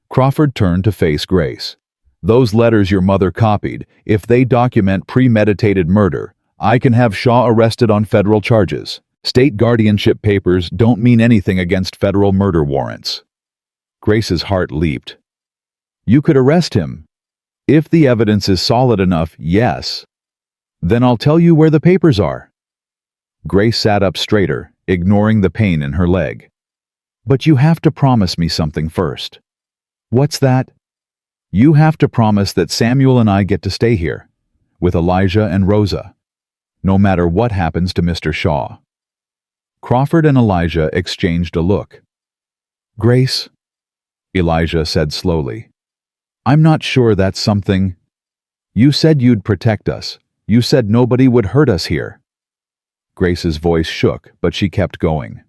Crawford turned to face Grace. Those letters your mother copied, if they document premeditated murder, I can have Shaw arrested on federal charges. State guardianship papers don't mean anything against federal murder warrants. Grace's heart leaped. You could arrest him. If the evidence is solid enough, yes. Then I'll tell you where the papers are. Grace sat up straighter, ignoring the pain in her leg. But you have to promise me something first. What's that? You have to promise that Samuel and I get to stay here, with Elijah and Rosa, no matter what happens to Mr. Shaw. Crawford and Elijah exchanged a look. Grace, Elijah said slowly, I'm not sure that's something. You said you'd protect us. You said nobody would hurt us here. Grace's voice shook, but she kept going.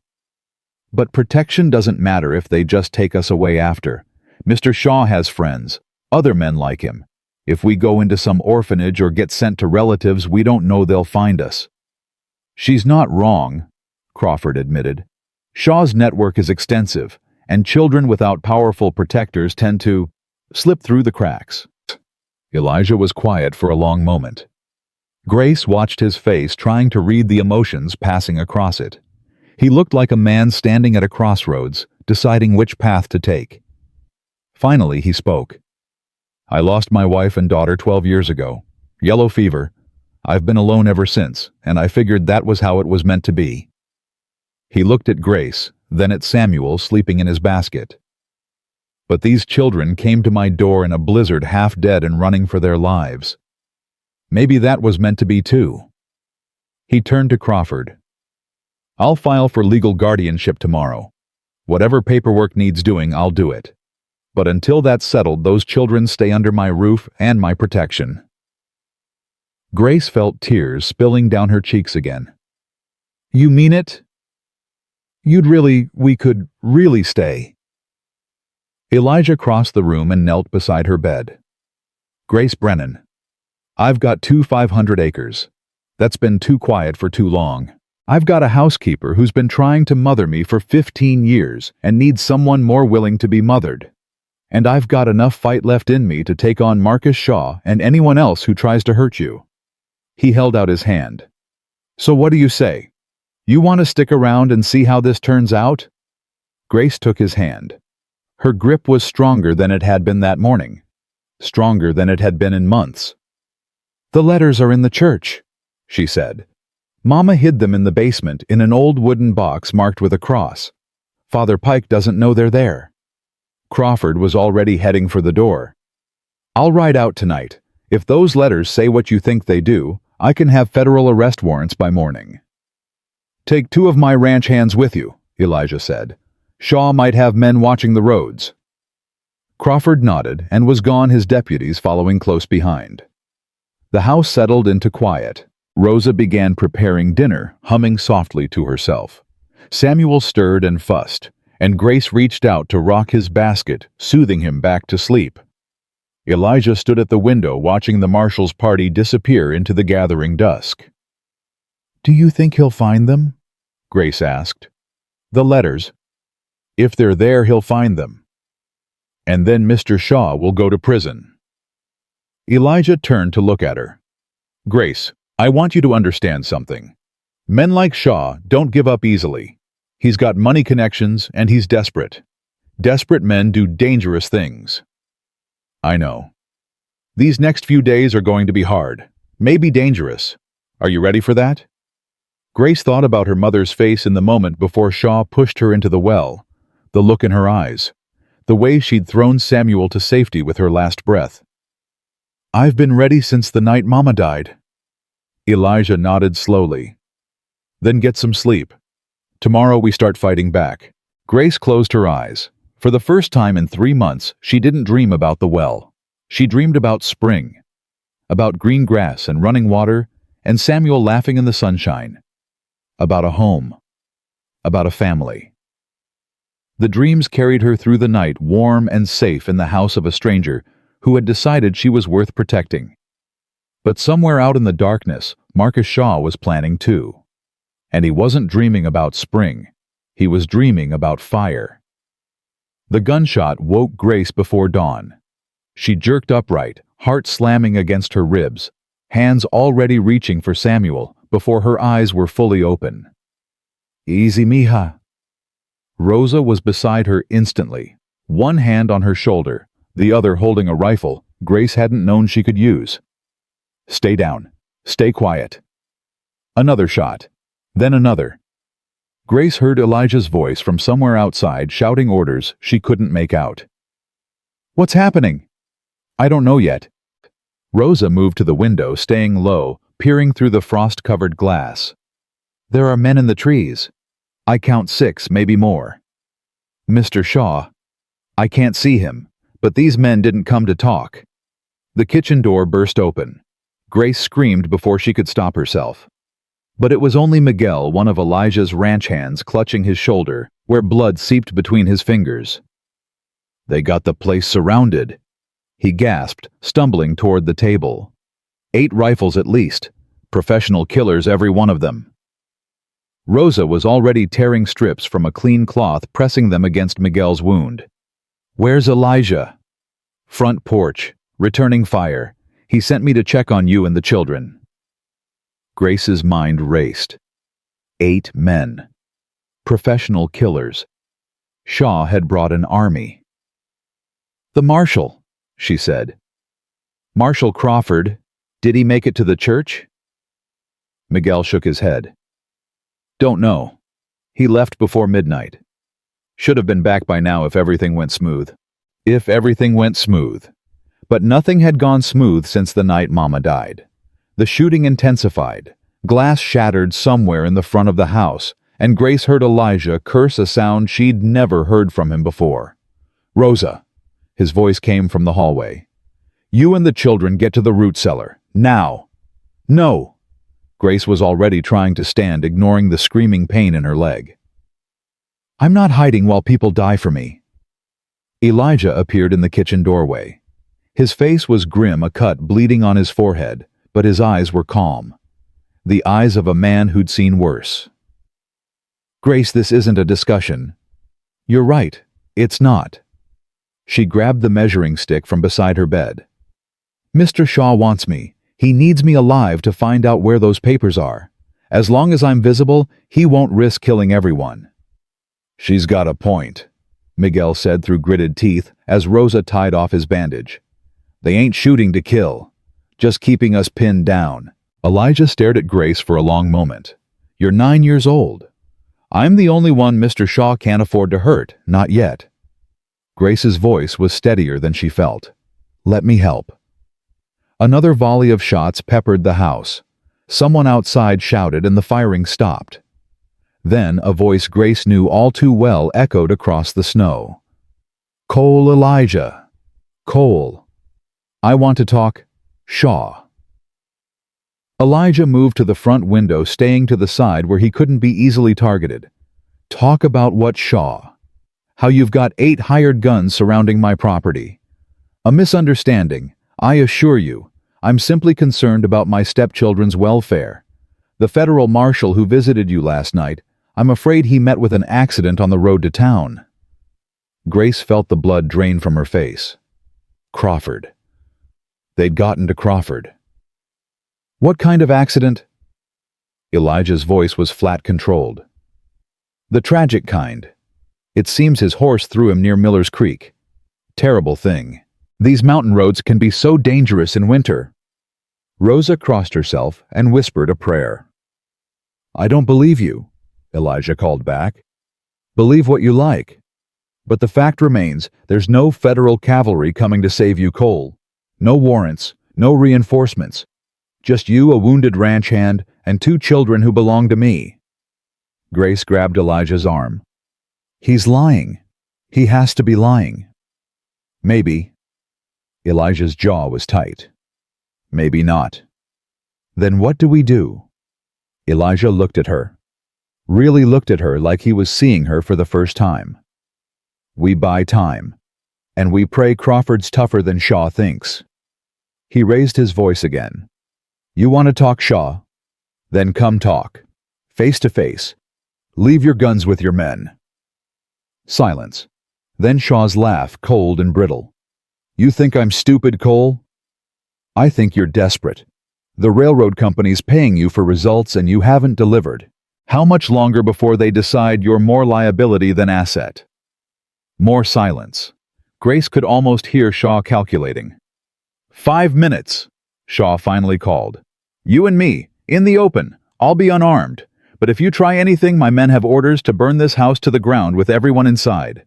But protection doesn't matter if they just take us away after. Mr. Shaw has friends, other men like him. If we go into some orphanage or get sent to relatives, we don't know they'll find us. She's not wrong, Crawford admitted. Shaw's network is extensive, and children without powerful protectors tend to slip through the cracks. Elijah was quiet for a long moment. Grace watched his face, trying to read the emotions passing across it. He looked like a man standing at a crossroads, deciding which path to take. Finally, he spoke. I lost my wife and daughter 12 years ago. Yellow fever. I've been alone ever since, and I figured that was how it was meant to be. He looked at Grace, then at Samuel sleeping in his basket. But these children came to my door in a blizzard, half dead and running for their lives. Maybe that was meant to be too. He turned to Crawford. I'll file for legal guardianship tomorrow. Whatever paperwork needs doing, I'll do it. But until that's settled, those children stay under my roof and my protection. Grace felt tears spilling down her cheeks again. You mean it? We could really stay. Elijah crossed the room and knelt beside her bed. Grace Brennan, I've got 500 acres. That's been too quiet for too long. I've got a housekeeper who's been trying to mother me for 15 years and needs someone more willing to be mothered. And I've got enough fight left in me to take on Marcus Shaw and anyone else who tries to hurt you. He held out his hand. So what do you say? You want to stick around and see how this turns out? Grace took his hand. Her grip was stronger than it had been that morning. Stronger than it had been in months. The letters are in the church, she said. Mama hid them in the basement in an old wooden box marked with a cross. Father Pike doesn't know they're there. Crawford was already heading for the door. I'll ride out tonight. If those letters say what you think they do, I can have federal arrest warrants by morning. Take 2 of my ranch hands with you, Elijah said. Shaw might have men watching the roads. Crawford nodded and was gone, his deputies following close behind. The house settled into quiet. Rosa began preparing dinner, humming softly to herself. Samuel stirred and fussed, and Grace reached out to rock his basket, soothing him back to sleep. Elijah stood at the window watching the marshal's party disappear into the gathering dusk. Do you think he'll find them? Grace asked. The letters. If they're there, he'll find them. And then Mr. Shaw will go to prison. Elijah turned to look at her. Grace, I want you to understand something. Men like Shaw don't give up easily. He's got money connections and he's desperate. Desperate men do dangerous things. I know. These next few days are going to be hard, maybe dangerous. Are you ready for that? Grace thought about her mother's face in the moment before Shaw pushed her into the well, the look in her eyes, the way she'd thrown Samuel to safety with her last breath. I've been ready since the night Mama died. Elijah nodded slowly. Then get some sleep. Tomorrow we start fighting back. Grace closed her eyes. For the first time in 3 months, she didn't dream about the well. She dreamed about spring, about green grass and running water, and Samuel laughing in the sunshine. About a home. About a family. The dreams carried her through the night, warm and safe in the house of a stranger who had decided she was worth protecting. But somewhere out in the darkness, Marcus Shaw was planning too. And he wasn't dreaming about spring. He was dreaming about fire. The gunshot woke Grace before dawn. She jerked upright, heart slamming against her ribs, hands already reaching for Samuel before her eyes were fully open. Easy, mija. Rosa was beside her instantly, one hand on her shoulder, the other holding a rifle Grace hadn't known she could use. Stay down. Stay quiet. Another shot. Then another. Grace heard Elijah's voice from somewhere outside shouting orders she couldn't make out. What's happening? I don't know yet. Rosa moved to the window, staying low, peering through the frost-covered glass. There are men in the trees. I count 6, maybe more. Mr. Shaw. I can't see him, but these men didn't come to talk. The kitchen door burst open. Grace screamed before she could stop herself. But it was only Miguel, one of Elijah's ranch hands, clutching his shoulder, where blood seeped between his fingers. They got the place surrounded, he gasped, stumbling toward the table. 8 rifles at least, professional killers every one of them. Rosa was already tearing strips from a clean cloth, pressing them against Miguel's wound. Where's Elijah? Front porch, returning fire. He sent me to check on you and the children. Grace's mind raced. 8 men. Professional killers. Shaw had brought an army. The marshal, she said. Marshal Crawford, did he make it to the church? Miguel shook his head. Don't know. He left before midnight. Should have been back by now if everything went smooth. If everything went smooth. But nothing had gone smooth since the night Mama died. The shooting intensified. Glass shattered somewhere in the front of the house, and Grace heard Elijah curse a sound she'd never heard from him before. "Rosa," his voice came from the hallway. "You and the children get to the root cellar, now." "No." Grace was already trying to stand, ignoring the screaming pain in her leg. "I'm not hiding while people die for me." Elijah appeared in the kitchen doorway. His face was grim, a cut bleeding on his forehead, but his eyes were calm. The eyes of a man who'd seen worse. "Grace, this isn't a discussion." "You're right, it's not." She grabbed the measuring stick from beside her bed. "Mr. Shaw wants me. He needs me alive to find out where those papers are. As long as I'm visible, he won't risk killing everyone." "She's got a point," Miguel said through gritted teeth as Rosa tied off his bandage. "They ain't shooting to kill, just keeping us pinned down." Elijah stared at Grace for a long moment. "You're 9 years old. I'm the only one Mr. Shaw can't afford to hurt, not yet." Grace's voice was steadier than she felt. "Let me help." Another volley of shots peppered the house. Someone outside shouted and the firing stopped. Then a voice Grace knew all too well echoed across the snow. "Cole, Elijah. Cole. I want to talk. Shaw." Elijah moved to the front window, staying to the side where he couldn't be easily targeted. "Talk about what, Shaw?" "How you've got 8 hired guns surrounding my property." "A misunderstanding. I assure you, I'm simply concerned about my stepchildren's welfare. The federal marshal who visited you last night, I'm afraid he met with an accident on the road to town." Grace felt the blood drain from her face. Crawford. They'd gotten to Crawford. "What kind of accident?" Elijah's voice was flat, controlled. "The tragic kind. It seems his horse threw him near Miller's Creek. Terrible thing. These mountain roads can be so dangerous in winter." Rosa crossed herself and whispered a prayer. "I don't believe you," Elijah called back. "Believe what you like. But the fact remains, there's no federal cavalry coming to save you, Cole. No warrants, no reinforcements. Just you, a wounded ranch hand, and 2 children who belong to me." Grace grabbed Elijah's arm. "He's lying. He has to be lying." "Maybe." Elijah's jaw was tight. "Maybe not." "Then what do we do?" Elijah looked at her. Really looked at her like he was seeing her for the first time. "We buy time. And we pray Crawford's tougher than Shaw thinks." He raised his voice again. "You want to talk, Shaw? Then come talk. Face to face. Leave your guns with your men." Silence. Then Shaw's laugh, cold and brittle. "You think I'm stupid, Cole? I think you're desperate. The railroad company's paying you for results and you haven't delivered. How much longer before they decide you're more liability than asset?" More silence. Grace could almost hear Shaw calculating. 5 minutes, Shaw finally called. "You and me, in the open. I'll be unarmed. But if you try anything, my men have orders to burn this house to the ground with everyone inside."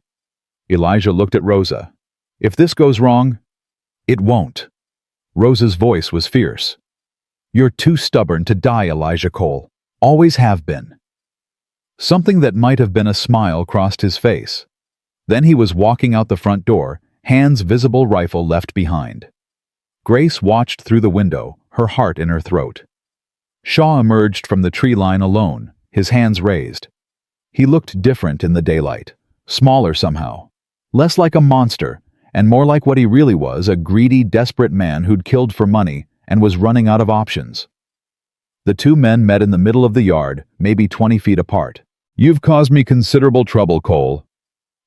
Elijah looked at Rosa. "If this goes wrong, it won't." Rosa's voice was fierce. "You're too stubborn to die, Elijah Cole. Always have been." Something that might have been a smile crossed his face. Then he was walking out the front door, hands visible, rifle left behind. Grace watched through the window, her heart in her throat. Shaw emerged from the tree line alone, his hands raised. He looked different in the daylight, smaller somehow, less like a monster, and more like what he really was, a greedy, desperate man who'd killed for money and was running out of options. The 2 men met in the middle of the yard, maybe 20 feet apart. "You've caused me considerable trouble, Cole."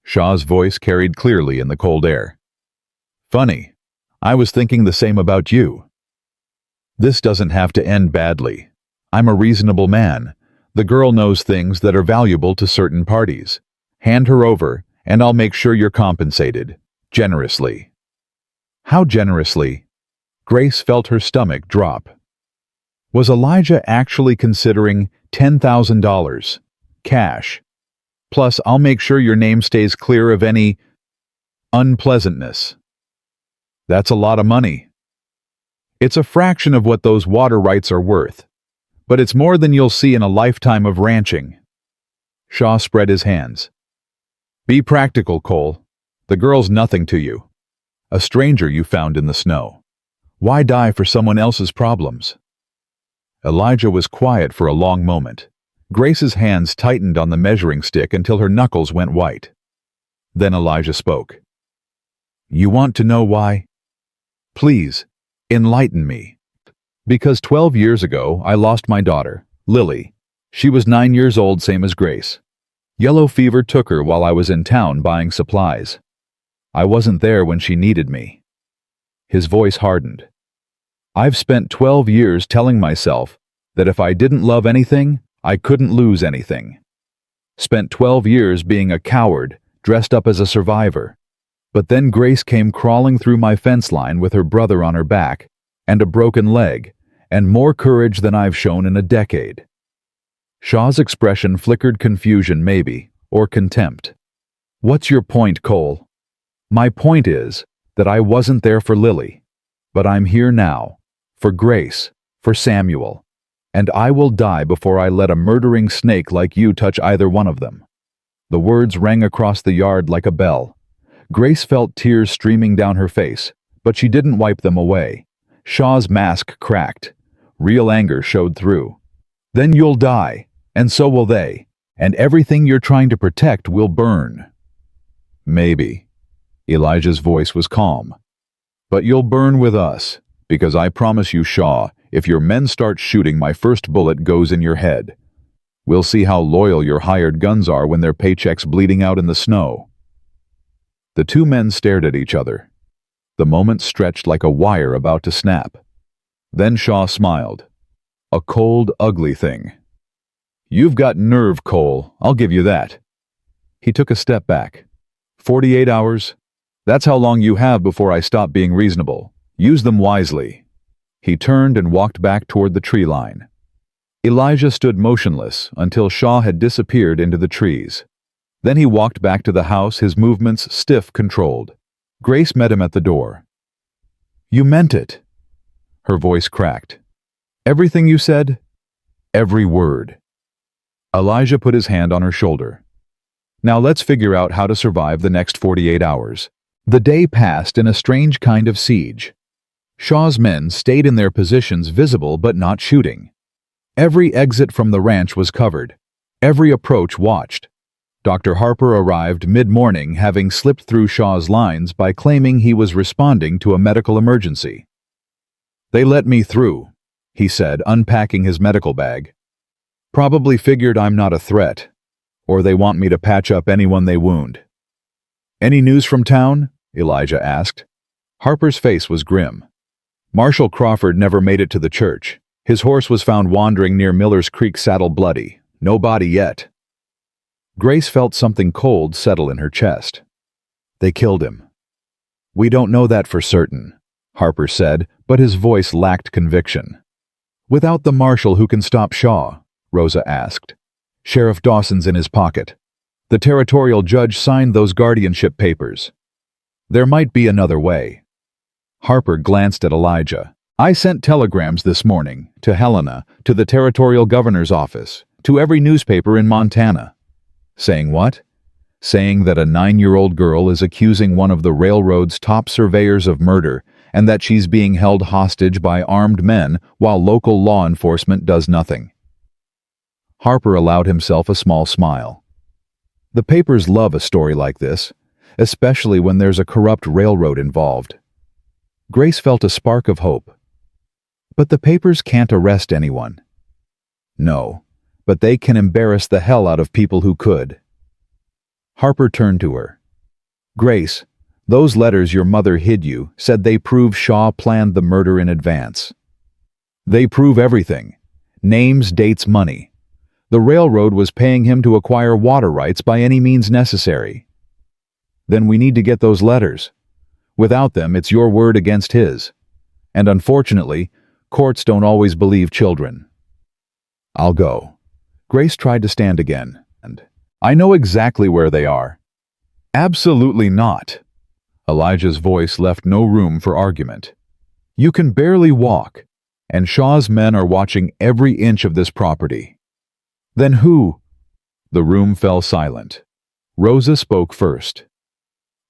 Shaw's voice carried clearly in the cold air. "Funny. I was thinking the same about you. This doesn't have to end badly. I'm a reasonable man. The girl knows things that are valuable to certain parties. Hand her over, and I'll make sure you're compensated. Generously." How generously? Grace felt her stomach drop. Was Elijah actually considering $10,000? Cash. Plus, I'll make sure your name stays clear of any unpleasantness. That's a lot of money. It's a fraction of what those water rights are worth. but it's more than you'll see in a lifetime of ranching." Shaw spread his hands. "Be practical, Cole. The girl's nothing to you. A stranger you found in the snow. Why die for someone else's problems?" Elijah was quiet for a long moment. Grace's hands tightened on the measuring stick until her knuckles went white. Then Elijah spoke. "You want to know why? Please, enlighten me. Because 12 years ago, I lost my daughter, Lily. She was 9 years old, same as Grace. Yellow fever took her while I was in town buying supplies. I wasn't there when she needed me." His voice hardened. "I've spent 12 years telling myself that if I didn't love anything, I couldn't lose anything. Spent 12 years being a coward, dressed up as a survivor. But then Grace came crawling through my fence line with her brother on her back, and a broken leg, and more courage than I've shown in a decade." Shaw's expression flickered confusion maybe, or contempt. "What's your point, Cole?" "My point is that I wasn't there for Lily, but I'm here now, for Grace, for Samuel, and I will die before I let a murdering snake like you touch either one of them." The words rang across the yard like a bell. Grace felt tears streaming down her face, but she didn't wipe them away. Shaw's mask cracked. Real anger showed through. "Then you'll die, and so will they, and everything you're trying to protect will burn." "Maybe." Elijah's voice was calm. "But you'll burn with us, because I promise you, Shaw, if your men start shooting, my first bullet goes in your head. We'll see how loyal your hired guns are when their paychecks bleeding out in the snow." The two men stared at each other. The moment stretched like a wire about to snap. Then Shaw smiled. A cold, ugly thing. "You've got nerve, Cole, I'll give you that." He took a step back. 48 hours? That's how long you have before I stop being reasonable. Use them wisely." He turned and walked back toward the tree line. Elijah stood motionless until Shaw had disappeared into the trees. Then he walked back to the house, his movements stiff, controlled. Grace met him at the door. "You meant it." Her voice cracked. "Everything you said?" "Every word." Elijah put his hand on her shoulder. "Now let's figure out how to survive the next 48 hours. The day passed in a strange kind of siege. Shaw's men stayed in their positions, visible but not shooting. Every exit from the ranch was covered. Every approach watched. Dr. Harper arrived mid-morning, having slipped through Shaw's lines by claiming he was responding to a medical emergency. "They let me through," he said, unpacking his medical bag. "Probably figured I'm not a threat, or they want me to patch up anyone they wound." "Any news from town?" Elijah asked. Harper's face was grim. "Marshal Crawford never made it to the church. His horse was found wandering near Miller's Creek, saddle bloody. No body yet." Grace felt something cold settle in her chest. "They killed him." "We don't know that for certain," Harper said, but his voice lacked conviction. "Without the marshal who can stop Shaw?" Rosa asked. "Sheriff Dawson's in his pocket. The territorial judge signed those guardianship papers. There might be another way." Harper glanced at Elijah. "I sent telegrams this morning, to Helena, to the territorial governor's office, to every newspaper in Montana." "Saying what?" "Saying that a 9-year-old girl is accusing one of the railroad's top surveyors of murder, and that she's being held hostage by armed men while local law enforcement does nothing." Harper allowed himself a small smile. The papers love a story like this, especially when there's a corrupt railroad involved. Grace felt a spark of hope. "But the papers can't arrest anyone." "No, but they can embarrass the hell out of people who could." Harper turned to her. "Grace, those letters your mother hid you said they prove Shaw planned the murder in advance." "They prove everything. Names, dates, money. The railroad was paying him to acquire water rights by any means necessary." "Then we need to get those letters. Without them, it's your word against his. And unfortunately, courts don't always believe children." "I'll go." Grace tried to stand again. "And I know exactly where they are." "Absolutely not." Elijah's voice left no room for argument. "You can barely walk, and Shaw's men are watching every inch of this property. Then who? The room fell silent. Rosa spoke first.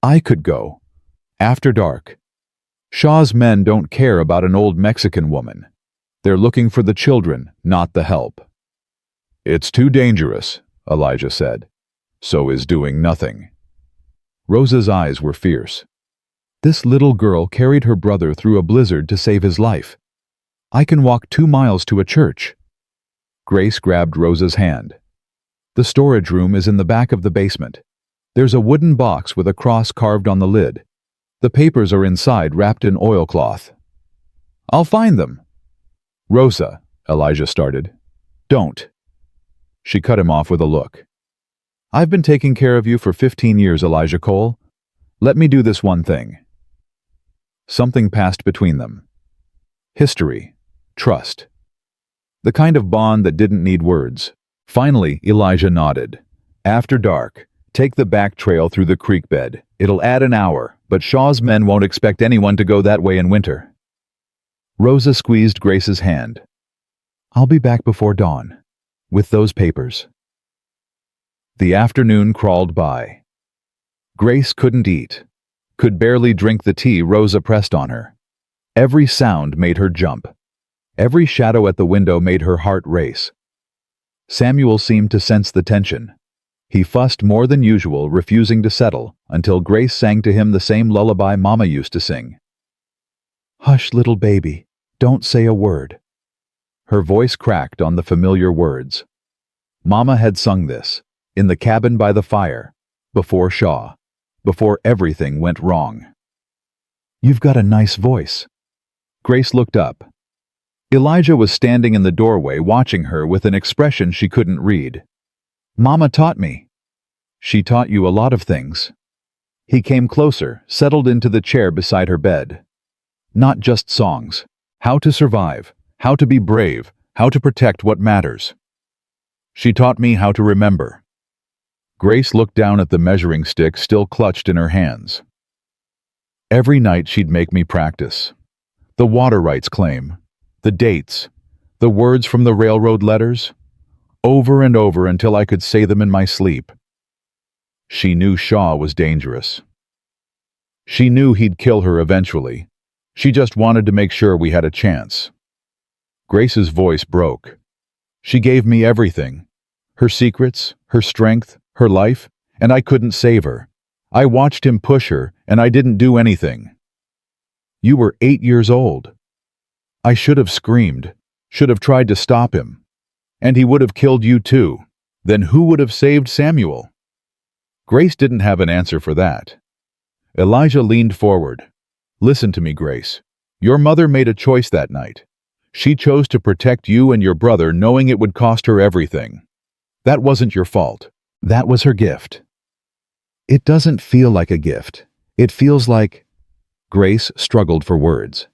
I could go. After dark. Shaw's men don't care about an old Mexican woman. They're looking for the children, not the help. It's too dangerous, Elijah said. So is doing nothing. Rosa's eyes were fierce. This little girl carried her brother through a blizzard to save his life. I can walk 2 miles to a church. Grace grabbed Rosa's hand. The storage room is in the back of the basement. There's a wooden box with a cross carved on the lid. The papers are inside, wrapped in oilcloth. I'll find them. Rosa, Elijah started. Don't. She cut him off with a look. I've been taking care of you for 15 years, Elijah Cole. Let me do this one thing. Something passed between them. History. Trust. The kind of bond that didn't need words. Finally, Elijah nodded. After dark, take the back trail through the creek bed. It'll add an hour, but Shaw's men won't expect anyone to go that way in winter. Rosa squeezed Grace's hand. I'll be back before dawn, with those papers. The afternoon crawled by. Grace couldn't eat, could barely drink the tea Rosa pressed on her. Every sound made her jump. Every shadow at the window made her heart race. Samuel seemed to sense the tension. He fussed more than usual, refusing to settle, until Grace sang to him the same lullaby Mama used to sing. Hush, little baby, don't say a word. Her voice cracked on the familiar words. Mama had sung this, in the cabin by the fire, before Shaw, before everything went wrong. You've got a nice voice. Grace looked up. Elijah was standing in the doorway watching her with an expression she couldn't read. Mama taught me. She taught you a lot of things. He came closer, settled into the chair beside her bed. Not just songs. How to survive, how to be brave, how to protect what matters. She taught me how to remember. Grace looked down at the measuring stick still clutched in her hands. Every night she'd make me practice. The water rights claim, the dates, the words from the railroad letters, over and over until I could say them in my sleep. She knew Shaw was dangerous. She knew he'd kill her eventually. She just wanted to make sure we had a chance. Grace's voice broke. She gave me everything. Her secrets, her strength, her life, and I couldn't save her. I watched him push her, and I didn't do anything. You were 8 years old. I should have screamed, should have tried to stop him. And he would have killed you too. Then who would have saved Samuel? Grace didn't have an answer for that. Elijah leaned forward. Listen to me, Grace. Your mother made a choice that night. She chose to protect you and your brother knowing it would cost her everything. That wasn't your fault. That was her gift. It doesn't feel like a gift. It feels like... Grace struggled for words.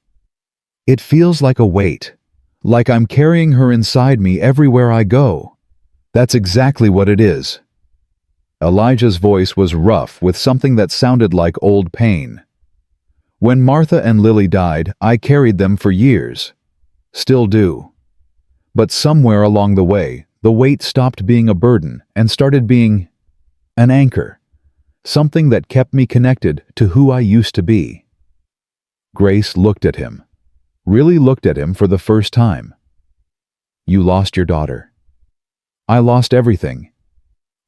It feels like a weight. Like I'm carrying her inside me everywhere I go. That's exactly what it is. Elijah's voice was rough with something that sounded like old pain. When Martha and Lily died, I carried them for years. Still do. But somewhere along the way, the weight stopped being a burden and started being an anchor. Something that kept me connected to who I used to be. Grace looked at him. Really looked at him for the first time. You lost your daughter. I lost everything.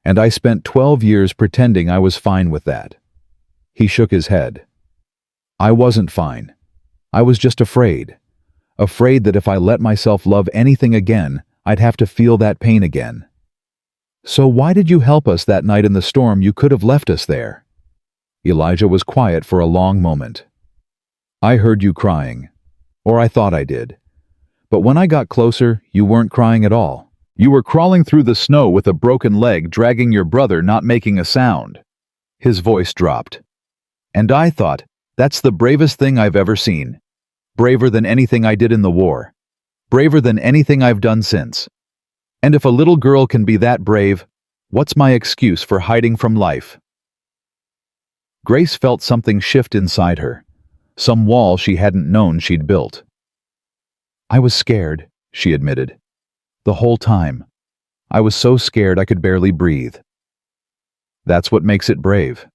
And I spent 12 years pretending I was fine with that. He shook his head. I wasn't fine. I was just afraid. Afraid that if I let myself love anything again, I'd have to feel that pain again. So why did you help us that night in the storm? You could have left us there. Elijah was quiet for a long moment. I heard you crying. Or I thought I did. But when I got closer, you weren't crying at all. You were crawling through the snow with a broken leg, dragging your brother, not making a sound. His voice dropped. And I thought, that's the bravest thing I've ever seen. Braver than anything I did in the war. Braver than anything I've done since. And if a little girl can be that brave, what's my excuse for hiding from life? Grace felt something shift inside her. Some wall she hadn't known she'd built. I was scared, she admitted. The whole time. I was so scared I could barely breathe. That's what makes it brave.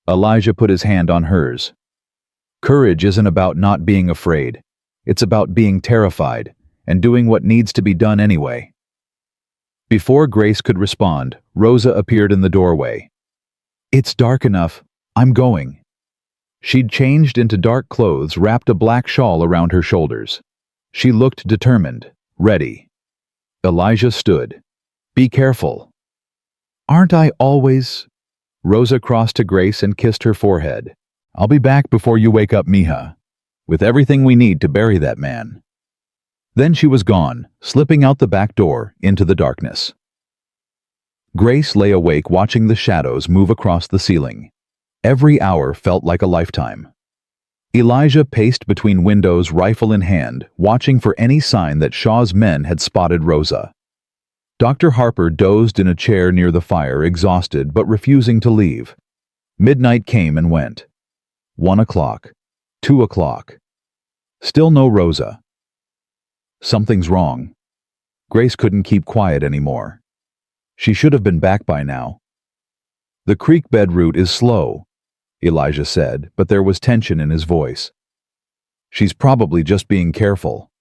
Elijah put his hand on hers. Courage isn't about not being afraid. It's about being terrified and doing what needs to be done anyway. Before Grace could respond, Rosa appeared in the doorway. It's dark enough. I'm going. She'd changed into dark clothes, wrapped a black shawl around her shoulders. She looked determined, ready. Elijah stood. Be careful. Aren't I always? Rosa crossed to Grace and kissed her forehead. I'll be back before you wake up Mija, with everything we need to bury that man. Then she was gone, slipping out the back door into the darkness. Grace lay awake watching the shadows move across the ceiling. Every hour felt like a lifetime. Elijah paced between windows, rifle in hand, watching for any sign that Shaw's men had spotted Rosa. Dr. Harper dozed in a chair near the fire, exhausted but refusing to leave. Midnight came and went. 1 o'clock. 2 o'clock. Still no Rosa. Something's wrong. Grace couldn't keep quiet anymore. She should have been back by now. The creek bed route is slow, Elijah said, but there was tension in his voice. She's probably just being careful.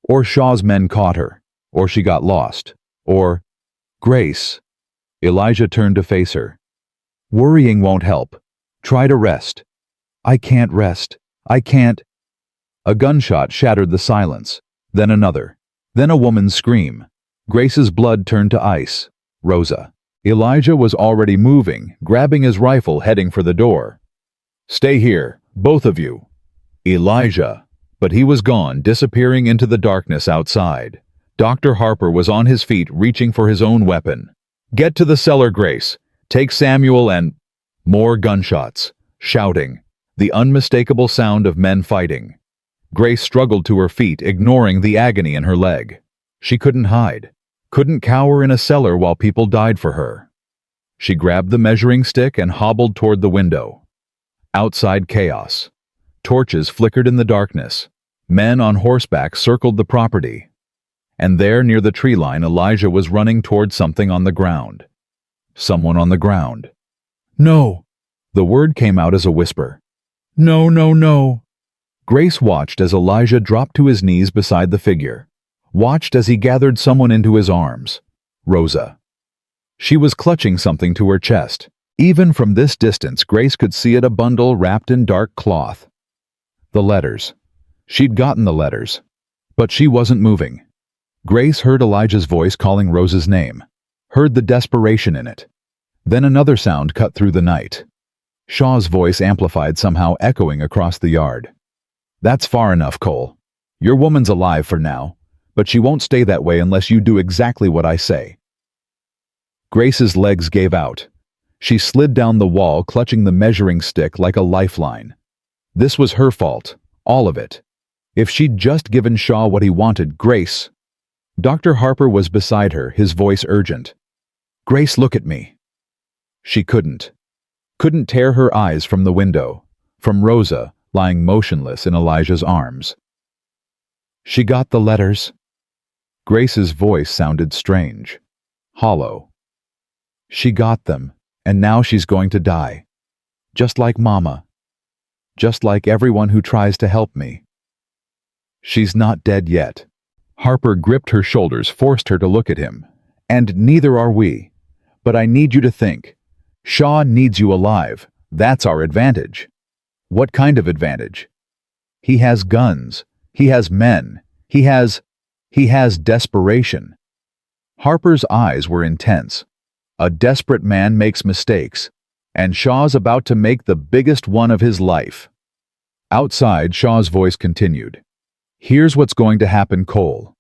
Or Shaw's men caught her, or she got lost, or... Grace. Elijah turned to face her. Worrying won't help. Try to rest. I can't rest. I can't. A gunshot shattered the silence, then another, then a woman's scream. Grace's blood turned to ice. Rosa. Elijah was already moving, grabbing his rifle, heading for the door. Stay here, both of you. Elijah. But he was gone, disappearing into the darkness outside. Dr. Harper was on his feet, reaching for his own weapon. Get to the cellar, Grace. Take Samuel and... More gunshots. Shouting. The unmistakable sound of men fighting. Grace struggled to her feet, ignoring the agony in her leg. She couldn't hide. Couldn't cower in a cellar while people died for her. She grabbed the measuring stick and hobbled toward the window. Outside chaos. Torches flickered in the darkness. Men on horseback circled the property. And there, near the tree line, Elijah was running toward something on the ground. Someone on the ground. No! The word came out as a whisper. No, no, no! Grace watched as Elijah dropped to his knees beside the figure. Watched as he gathered someone into his arms. Rosa. She was clutching something to her chest. Even from this distance, Grace could see it, a bundle wrapped in dark cloth. The letters. She'd gotten the letters. But she wasn't moving. Grace heard Elijah's voice calling Rosa's name. Heard the desperation in it. Then another sound cut through the night. Shaw's voice amplified, somehow echoing across the yard. That's far enough, Cole. Your woman's alive for now, but she won't stay that way unless you do exactly what I say. Grace's legs gave out. She slid down the wall, clutching the measuring stick like a lifeline. This was her fault, all of it. If she'd just given Shaw what he wanted, Grace... Dr. Harper was beside her, his voice urgent. Grace, look at me. She couldn't. Couldn't tear her eyes from the window, from Rosa, lying motionless in Elijah's arms. She got the letters. Grace's voice sounded strange, hollow. She got them, and now she's going to die. Just like Mama. Just like everyone who tries to help me. She's not dead yet. Harper gripped her shoulders, forced her to look at him. And neither are we. But I need you to think. Shaw needs you alive. That's our advantage. What kind of advantage? He has guns. He has men. He has desperation. Harper's eyes were intense. A desperate man makes mistakes, and Shaw's about to make the biggest one of his life. Outside, Shaw's voice continued. Here's what's going to happen, Cole.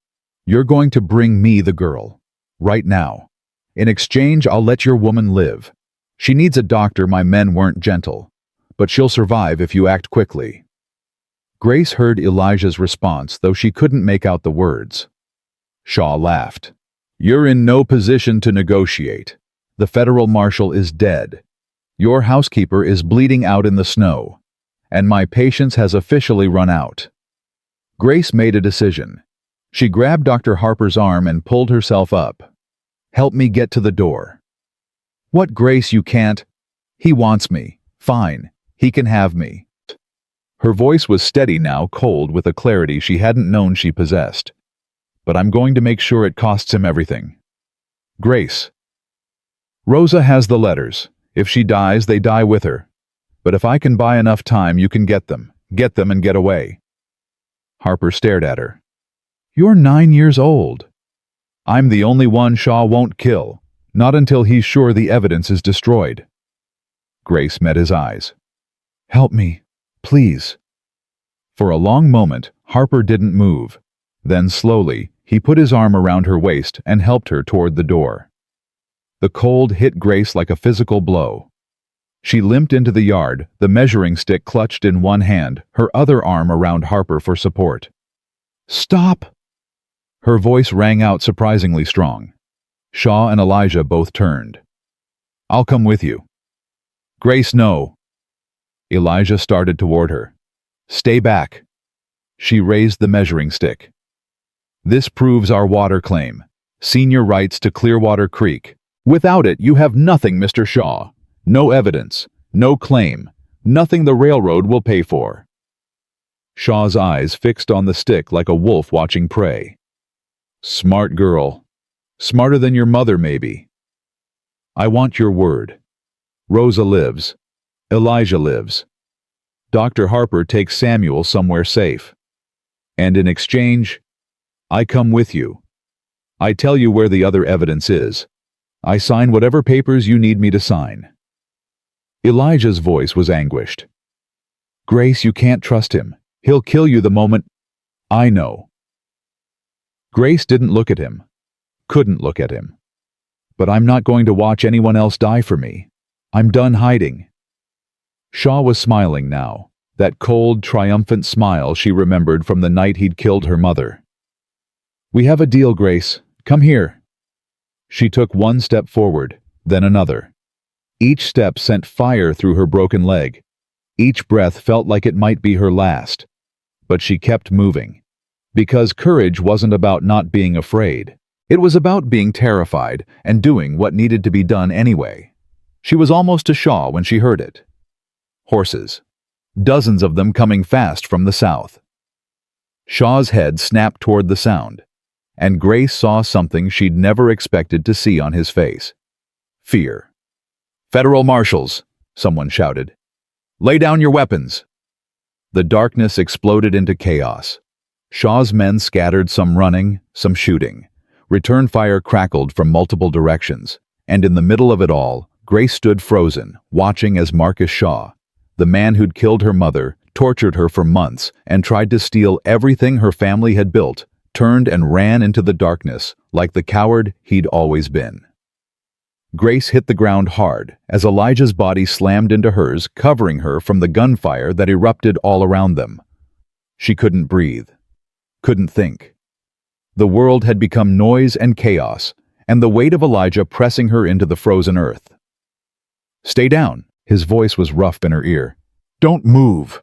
You're going to bring me the girl. Right now. In exchange, I'll let your woman live. She needs a doctor. My men weren't gentle. But she'll survive if you act quickly. Grace heard Elijah's response, though she couldn't make out the words. Shaw laughed. You're in no position to negotiate. The federal marshal is dead. Your housekeeper is bleeding out in the snow. And my patience has officially run out. Grace made a decision. She grabbed Dr. Harper's arm and pulled herself up. "Help me get to the door." "What, Grace, you can't." "He wants me." "Fine. He can have me." Her voice was steady now, cold with a clarity she hadn't known she possessed. "But I'm going to make sure it costs him everything." "Grace." "Rosa has the letters. If she dies, they die with her. But if I can buy enough time, you can get them. Get them and get away." Harper stared at her. "You're 9 years old." "I'm the only one Shaw won't kill. Not until he's sure the evidence is destroyed." Grace met his eyes. "Help me, please." For a long moment, Harper didn't move. Then slowly, he put his arm around her waist and helped her toward the door. The cold hit Grace like a physical blow. She limped into the yard, the measuring stick clutched in one hand, her other arm around Harper for support. "Stop!" Her voice rang out surprisingly strong. Shaw and Elijah both turned. "I'll come with you." "Grace, no." Elijah started toward her. "Stay back." She raised the measuring stick. "This proves our water claim. Senior rights to Clearwater Creek. Without it, you have nothing, Mr. Shaw. No evidence, no claim, nothing the railroad will pay for." Shaw's eyes fixed on the stick like a wolf watching prey. "Smart girl. Smarter than your mother, maybe. I want your word. Rosa lives. Elijah lives. Dr. Harper takes Samuel somewhere safe. And in exchange, I come with you. I tell you where the other evidence is. I sign whatever papers you need me to sign." Elijah's voice was anguished. "Grace, you can't trust him. He'll kill you the moment—" "I know." Grace didn't look at him. Couldn't look at him. "But I'm not going to watch anyone else die for me. I'm done hiding." Shaw was smiling now, that cold, triumphant smile she remembered from the night he'd killed her mother. "We have a deal, Grace. Come here." She took one step forward, then another. Each step sent fire through her broken leg. Each breath felt like it might be her last. But she kept moving. Because courage wasn't about not being afraid. It was about being terrified and doing what needed to be done anyway. She was almost to Shaw when she heard it. Horses. Dozens of them coming fast from the south. Shaw's head snapped toward the sound, and Grace saw something she'd never expected to see on his face. Fear. "Federal marshals," someone shouted. "Lay down your weapons." The darkness exploded into chaos. Shaw's men scattered, some running, some shooting. Return fire crackled from multiple directions, and in the middle of it all, Grace stood frozen, watching as Marcus Shaw, the man who'd killed her mother, tortured her for months, and tried to steal everything her family had built, turned and ran into the darkness, like the coward he'd always been. Grace hit the ground hard as Elijah's body slammed into hers, covering her from the gunfire that erupted all around them. She couldn't breathe, couldn't think. The world had become noise and chaos, and the weight of Elijah pressing her into the frozen earth. "Stay down," his voice was rough in her ear. "Don't move."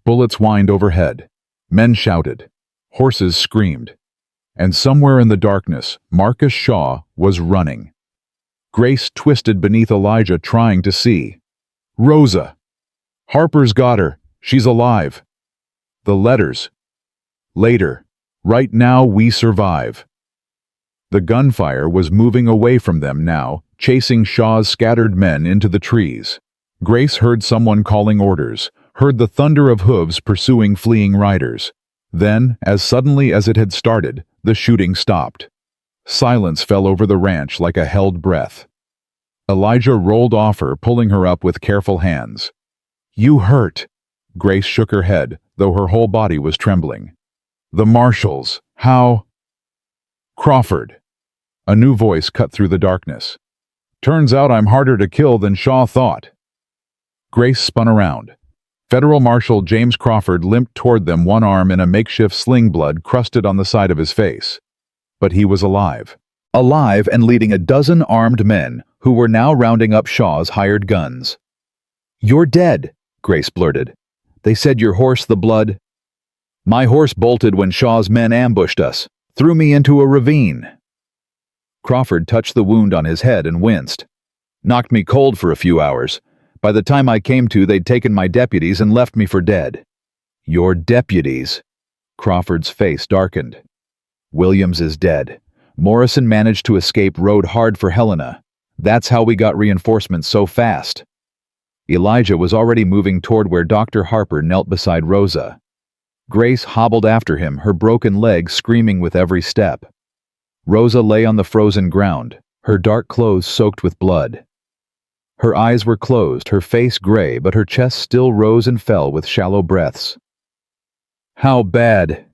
Bullets whined overhead. Men shouted. Horses screamed. And somewhere in the darkness, Marcus Shaw was running. Grace twisted beneath Elijah, trying to see. "Rosa! Harper's got her. She's alive." The letters. "Later. Right now we survive." The gunfire was moving away from them now, chasing Shaw's scattered men into the trees. Grace heard someone calling orders, heard the thunder of hooves pursuing fleeing riders. Then, as suddenly as it had started, the shooting stopped. Silence fell over the ranch like a held breath. Elijah rolled off her, pulling her up with careful hands. "You hurt." Grace shook her head, though her whole body was trembling. "The marshals. How—" "Crawford." A new voice cut through the darkness. "Turns out I'm harder to kill than Shaw thought." Grace spun around. Federal Marshal James Crawford limped toward them, one arm in a makeshift sling, blood crusted on the side of his face. But he was alive. Alive and leading a dozen armed men who were now rounding up Shaw's hired guns. "You're dead," Grace blurted. "They said your horse, the blood—" My horse bolted when Shaw's men ambushed us, threw me into a ravine. Crawford touched the wound on his head and winced. Knocked me cold for a few hours. By the time I came to, they'd taken my deputies and left me for dead. Your deputies? Crawford's face darkened. Williams is dead. Morrison managed to escape, rode hard for Helena. That's how we got reinforcements so fast. Elijah was already moving toward where Dr. Harper knelt beside Rosa. Grace hobbled after him, her broken leg screaming with every step. Rosa lay on the frozen ground, her dark clothes soaked with blood. Her eyes were closed, her face gray, but her chest still rose and fell with shallow breaths. How bad?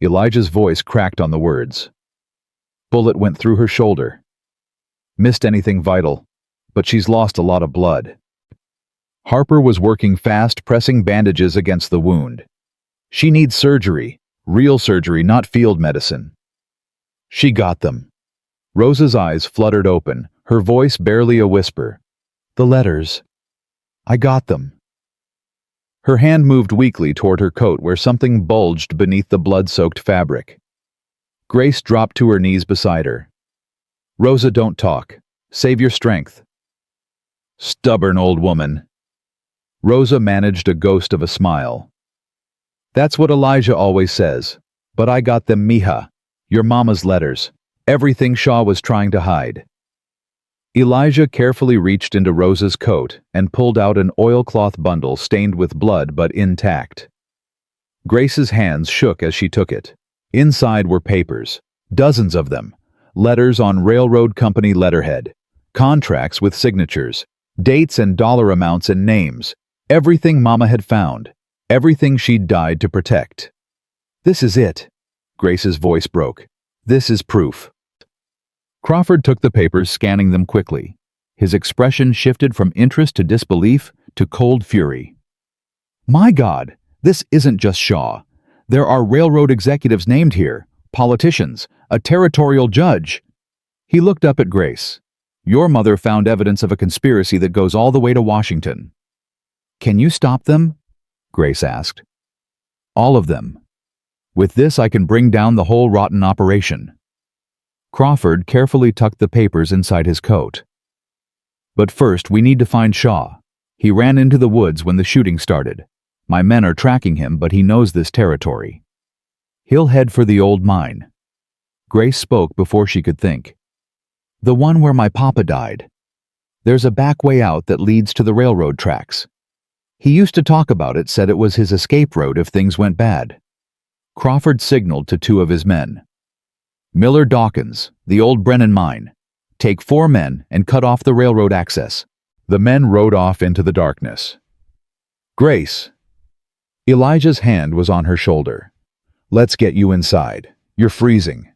Elijah's voice cracked on the words. Bullet went through her shoulder. Missed anything vital, but she's lost a lot of blood. Harper was working fast, pressing bandages against the wound. She needs surgery, real surgery, not field medicine. She got them. Rosa's eyes fluttered open, her voice barely a whisper. The letters. I got them. Her hand moved weakly toward her coat where something bulged beneath the blood-soaked fabric. Grace dropped to her knees beside her. Rosa, don't talk. Save your strength. Stubborn old woman. Rosa managed a ghost of a smile. That's what Elijah always says. But I got them, mija. Your mama's letters. Everything Shaw was trying to hide. Elijah carefully reached into Rosa's coat and pulled out an oilcloth bundle stained with blood but intact. Grace's hands shook as she took it. Inside were papers, dozens of them, letters on railroad company letterhead, contracts with signatures, dates and dollar amounts and names, everything Mama had found, everything she'd died to protect. This is it. Grace's voice broke. This is proof. Crawford took the papers, scanning them quickly. His expression shifted from interest to disbelief to cold fury. My God, this isn't just Shaw. There are railroad executives named here, politicians, a territorial judge. He looked up at Grace. Your mother found evidence of a conspiracy that goes all the way to Washington. Can you stop them? Grace asked. All of them. With this, I can bring down the whole rotten operation. Crawford carefully tucked the papers inside his coat. But first, we need to find Shaw. He ran into the woods when the shooting started. My men are tracking him, but he knows this territory. He'll head for the old mine. Grace spoke before she could think. The one where my papa died. There's a back way out that leads to the railroad tracks. He used to talk about it, said it was his escape road if things went bad. Crawford signaled to two of his men. Miller Dawkins, the old Brennan mine. Take 4 men and cut off the railroad access. The men rode off into the darkness. Grace. Elijah's hand was on her shoulder. Let's get you inside. You're freezing.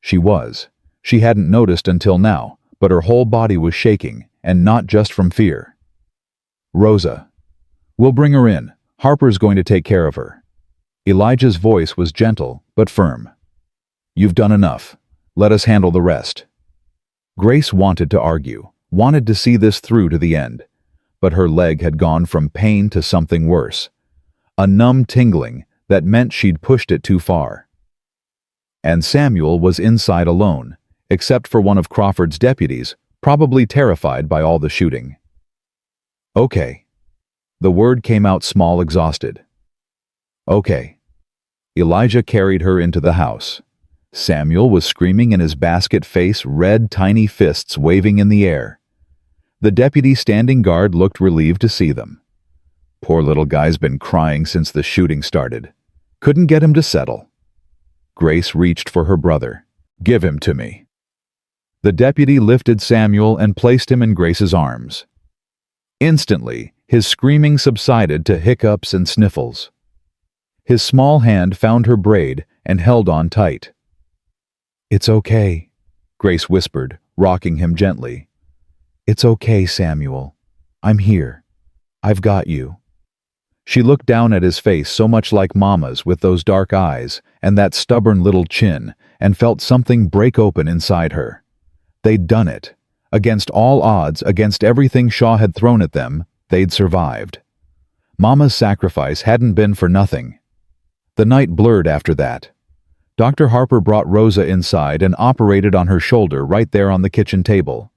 She was. She hadn't noticed until now, but her whole body was shaking, and not just from fear. Rosa. We'll bring her in. Harper's going to take care of her. Elijah's voice was gentle, but firm. You've done enough. Let us handle the rest. Grace wanted to argue, wanted to see this through to the end, but her leg had gone from pain to something worse. A numb tingling that meant she'd pushed it too far. And Samuel was inside alone, except for one of Crawford's deputies, probably terrified by all the shooting. Okay. The word came out small, exhausted. Okay. Elijah carried her into the house. Samuel was screaming in his basket face, red, tiny fists waving in the air. The deputy standing guard looked relieved to see them. Poor little guy's been crying since the shooting started. Couldn't get him to settle. Grace reached for her brother. Give him to me. The deputy lifted Samuel and placed him in Grace's arms. Instantly, his screaming subsided to hiccups and sniffles. His small hand found her braid and held on tight. It's okay, Grace whispered, rocking him gently. It's okay, Samuel. I'm here. I've got you. She looked down at his face so much like Mama's with those dark eyes and that stubborn little chin and felt something break open inside her. They'd done it. Against all odds, against everything Shaw had thrown at them, they'd survived. Mama's sacrifice hadn't been for nothing. The night blurred after that. Dr. Harper brought Rosa inside and operated on her shoulder right there on the kitchen table.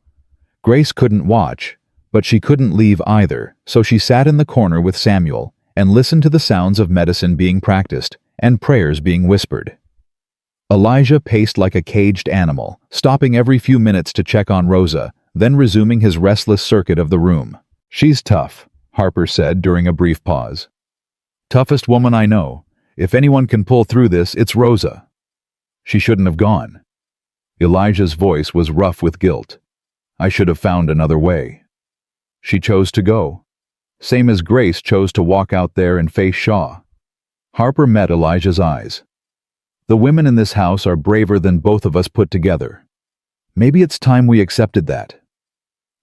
Grace couldn't watch, but she couldn't leave either, so she sat in the corner with Samuel and listened to the sounds of medicine being practiced and prayers being whispered. Elijah paced like a caged animal, stopping every few minutes to check on Rosa, then resuming his restless circuit of the room. "She's tough," Harper said during a brief pause. "Toughest woman I know. If anyone can pull through this, it's Rosa." "She shouldn't have gone." Elijah's voice was rough with guilt. "I should have found another way." "She chose to go. Same as Grace chose to walk out there and face Shaw." Harper met Elijah's eyes. "The women in this house are braver than both of us put together. Maybe it's time we accepted that."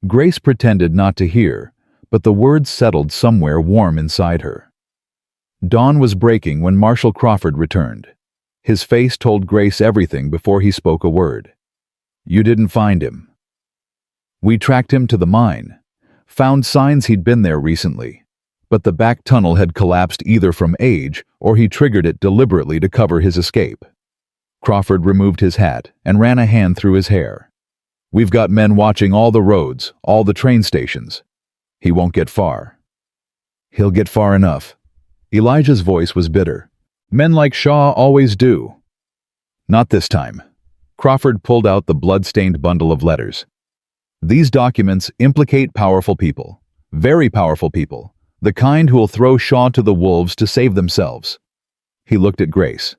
Grace pretended not to hear, but the words settled somewhere warm inside her. Dawn was breaking when Marshal Crawford returned. His face told Grace everything before he spoke a word. "You didn't find him." "We tracked him to the mine. Found signs he'd been there recently. But the back tunnel had collapsed either from age or he triggered it deliberately to cover his escape." Crawford removed his hat and ran a hand through his hair. "We've got men watching all the roads, all the train stations. He won't get far." "He'll get far enough." Elijah's voice was bitter. "Men like Shaw always do." "Not this time." Crawford pulled out the blood-stained bundle of letters. "These documents implicate powerful people. Very powerful people. The kind who will throw Shaw to the wolves to save themselves." He looked at Grace.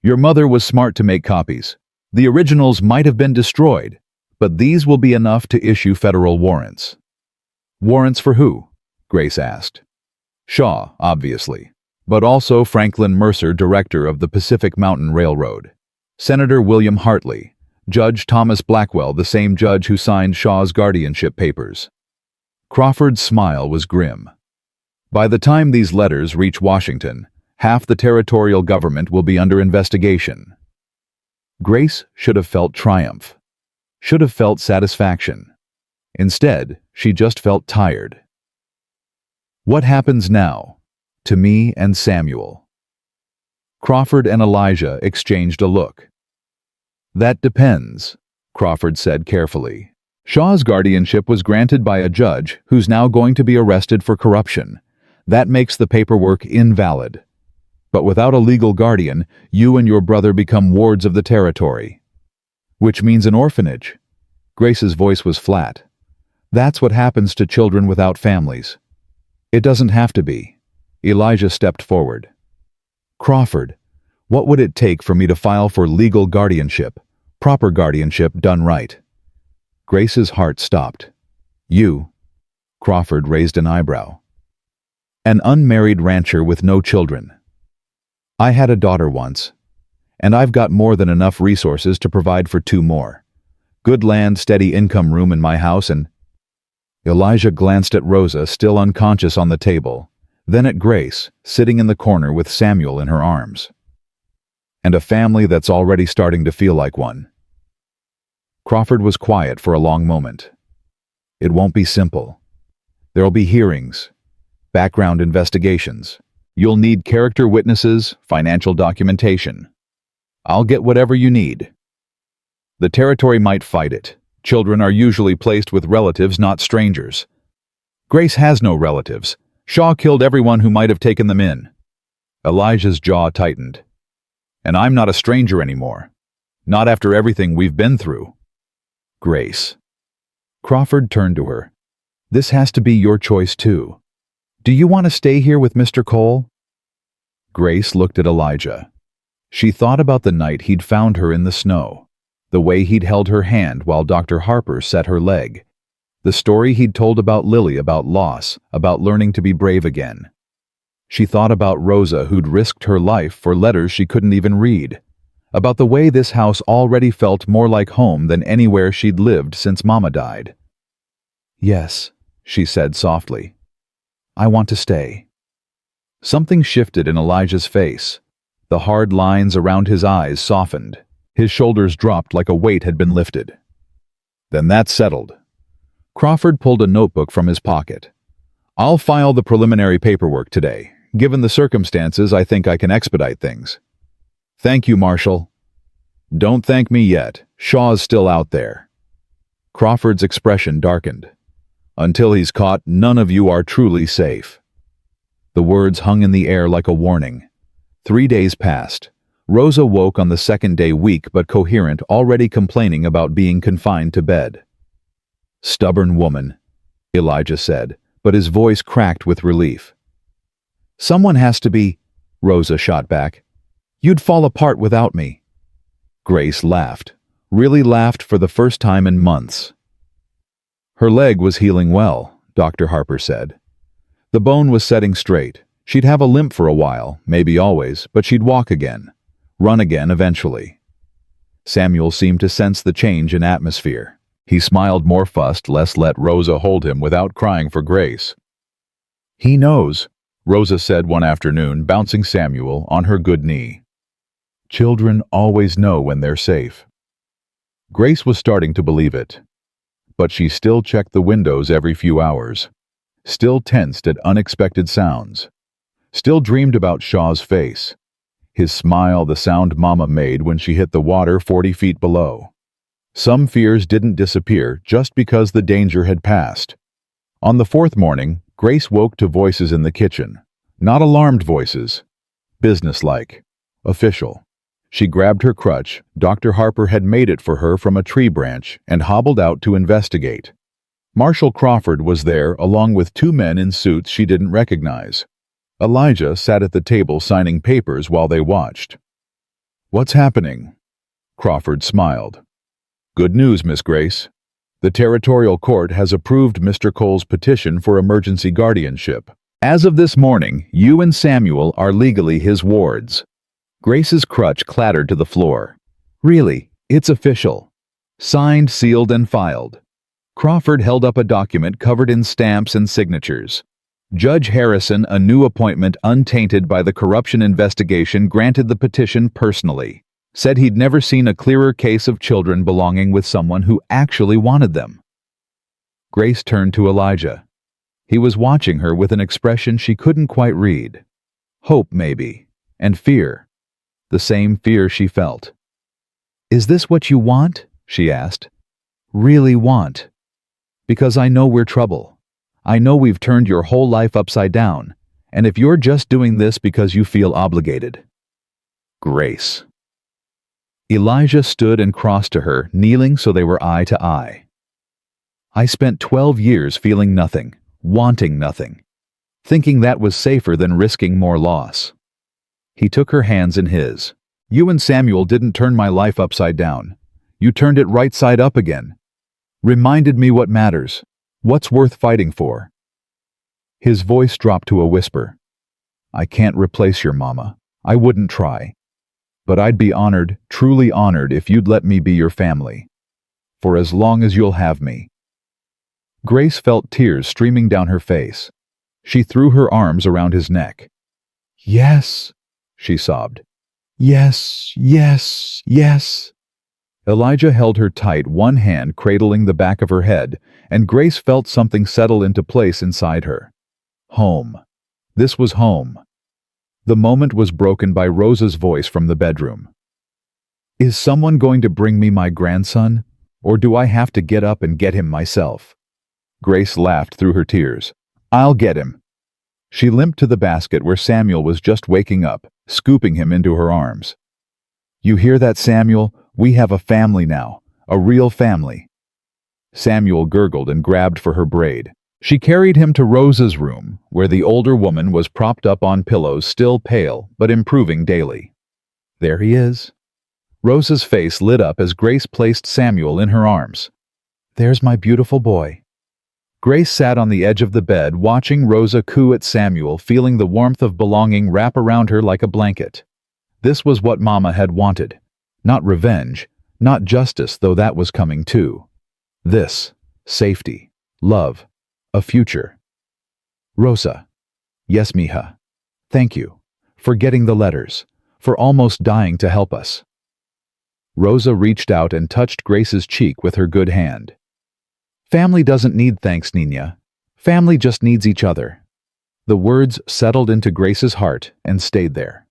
"Your mother was smart to make copies. The originals might have been destroyed, but these will be enough to issue federal warrants." "Warrants for who?" Grace asked. "Shaw, obviously, but also Franklin Mercer, director of the Pacific Mountain Railroad, Senator William Hartley, Judge Thomas Blackwell, the same judge who signed Shaw's guardianship papers." Crawford's smile was grim. "By the time these letters reach Washington, half the territorial government will be under investigation." Grace should have felt triumph, should have felt satisfaction. Instead, she just felt tired. "What happens now? To me and Samuel?" Crawford and Elijah exchanged a look. "That depends," Crawford said carefully. "Shaw's guardianship was granted by a judge who's now going to be arrested for corruption. That makes the paperwork invalid. But without a legal guardian, you and your brother become wards of the territory." "Which means an orphanage." Grace's voice was flat. "That's what happens to children without families." "It doesn't have to be." Elijah stepped forward. "Crawford, what would it take for me to file for legal guardianship, proper guardianship done right?" Grace's heart stopped. "You?" Crawford raised an eyebrow. "An unmarried rancher with no children. I had a daughter once, and I've got more than enough resources to provide for 2 more. Good land, steady income room in my house, and—" Elijah glanced at Rosa, still unconscious on the table, then at Grace, sitting in the corner with Samuel in her arms. "And a family that's already starting to feel like one." Crawford was quiet for a long moment. "It won't be simple. There'll be hearings, background investigations. You'll need character witnesses, financial documentation. I'll get whatever you need. The territory might fight it. Children are usually placed with relatives, not strangers. Grace has no relatives. Shaw killed everyone who might have taken them in." Elijah's jaw tightened. "And I'm not a stranger anymore. Not after everything we've been through." "Grace." Crawford turned to her. "This has to be your choice too. Do you want to stay here with Mr. Cole?" Grace looked at Elijah. She thought about the night he'd found her in the snow, the way he'd held her hand while Dr. Harper set her leg, the story he'd told about Lily about loss, about learning to be brave again. She thought about Rosa, who'd risked her life for letters she couldn't even read, about the way this house already felt more like home than anywhere she'd lived since Mama died. "Yes," she said softly. "I want to stay." Something shifted in Elijah's face. The hard lines around his eyes softened. His shoulders dropped like a weight had been lifted. "Then that's settled." Crawford pulled a notebook from his pocket. "I'll file the preliminary paperwork today. Given the circumstances, I think I can expedite things. Thank you, Marshal. Don't thank me yet. Shaw's still out there. Crawford's expression darkened. Until he's caught, none of you are truly safe. The words hung in the air like a warning. 3 days passed. Rosa woke on the second day weak but coherent, already complaining about being confined to bed. Stubborn woman, Elijah said, but his voice cracked with relief. Someone has to be, Rosa shot back. You'd fall apart without me. Grace laughed, really laughed for the first time in months. Her leg was healing well, Dr. Harper said. The bone was setting straight. She'd have a limp for a while, maybe always, but she'd walk again, run again eventually. Samuel seemed to sense the change in atmosphere. He smiled more fussed, less let Rosa hold him without crying for Grace. He knows, Rosa said one afternoon, bouncing Samuel on her good knee. Children always know when they're safe. Grace was starting to believe it. But she still checked the windows every few hours, still tensed at unexpected sounds, still dreamed about Shaw's face, his smile, the sound Mama made when she hit the water 40 feet below. Some fears didn't disappear just because the danger had passed. On the fourth morning, Grace woke to voices in the kitchen. Not alarmed voices. Businesslike. Official. She grabbed her crutch, Dr. Harper had made it for her from a tree branch, and hobbled out to investigate. Marshal Crawford was there along with 2 men in suits she didn't recognize. Elijah sat at the table signing papers while they watched. What's happening? Crawford smiled. Good news, Miss Grace. The Territorial Court has approved Mr. Cole's petition for emergency guardianship. As of this morning, you and Samuel are legally his wards. Grace's crutch clattered to the floor. Really, it's official. Signed, sealed, and filed. Crawford held up a document covered in stamps and signatures. Judge Harrison, a new appointment untainted by the corruption investigation, granted the petition personally. Said he'd never seen a clearer case of children belonging with someone who actually wanted them. Grace turned to Elijah. He was watching her with an expression she couldn't quite read. Hope, maybe, and fear. The same fear she felt. Is this what you want? She asked. Really want? Because I know we're trouble. I know we've turned your whole life upside down, and if you're just doing this because you feel obligated. Grace. Elijah stood and crossed to her, kneeling so they were eye to eye. I spent 12 years feeling nothing, wanting nothing, thinking that was safer than risking more loss. He took her hands in his. You and Samuel didn't turn my life upside down. You turned it right side up again. Reminded me what matters, what's worth fighting for. His voice dropped to a whisper. I can't replace your mama. I wouldn't try. But I'd be honored, truly honored, if you'd let me be your family. For as long as you'll have me. Grace felt tears streaming down her face. She threw her arms around his neck. Yes, she sobbed. Yes, yes, yes. Elijah held her tight, one hand cradling the back of her head, and Grace felt something settle into place inside her. Home. This was home. The moment was broken by Rosa's voice from the bedroom. Is someone going to bring me my grandson, or do I have to get up and get him myself? Grace laughed through her tears. I'll get him. She limped to the basket where Samuel was just waking up, scooping him into her arms. You hear that, Samuel? We have a family now, a real family. Samuel gurgled and grabbed for her braid. She carried him to Rosa's room, where the older woman was propped up on pillows, still pale, but improving daily. There he is. Rosa's face lit up as Grace placed Samuel in her arms. There's my beautiful boy. Grace sat on the edge of the bed, watching Rosa coo at Samuel, feeling the warmth of belonging wrap around her like a blanket. This was what Mama had wanted. Not revenge, not justice, though that was coming too. This, safety, love, a future. Rosa. Yes, mija. Thank you. For getting the letters. For almost dying to help us. Rosa reached out and touched Grace's cheek with her good hand. Family doesn't need thanks, Nina. Family just needs each other. The words settled into Grace's heart and stayed there.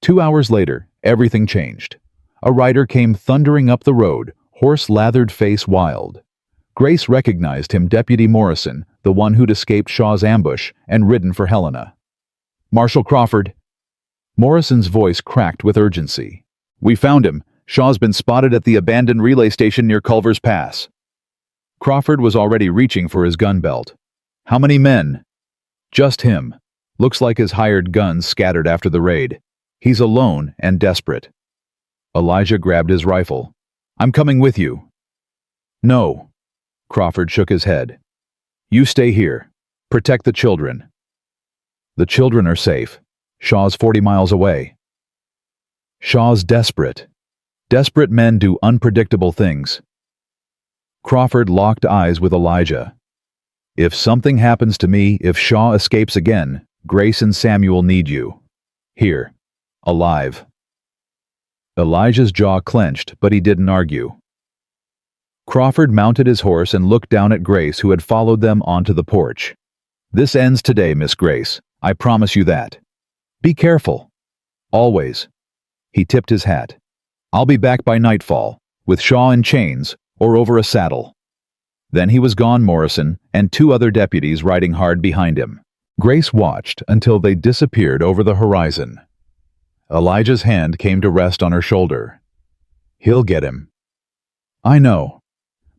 2 hours later, everything changed. A rider came thundering up the road, horse-lathered face wild. Grace recognized him, Deputy Morrison, the one who'd escaped Shaw's ambush and ridden for Helena. "Marshal Crawford." Morrison's voice cracked with urgency. "We found him. Shaw's been spotted at the abandoned relay station near Culver's Pass." Crawford was already reaching for his gun belt. "How many men?" "Just him. Looks like his hired guns scattered after the raid. He's alone and desperate." Elijah grabbed his rifle. "I'm coming with you." "No." Crawford shook his head. "You stay here. Protect the children." "The children are safe. Shaw's 40 miles away." "Shaw's desperate. Desperate men do unpredictable things." Crawford locked eyes with Elijah. "If something happens to me, if Shaw escapes again, Grace and Samuel need you. Here. Alive." Elijah's jaw clenched, but he didn't argue. Crawford mounted his horse and looked down at Grace, who had followed them onto the porch. "This ends today, Miss Grace. I promise you that. Be careful. Always." He tipped his hat. "I'll be back by nightfall, with Shaw in chains or over a saddle." Then he was gone, Morrison and 2 other deputies riding hard behind him. Grace watched until they disappeared over the horizon. Elijah's hand came to rest on her shoulder. "He'll get him." "I know."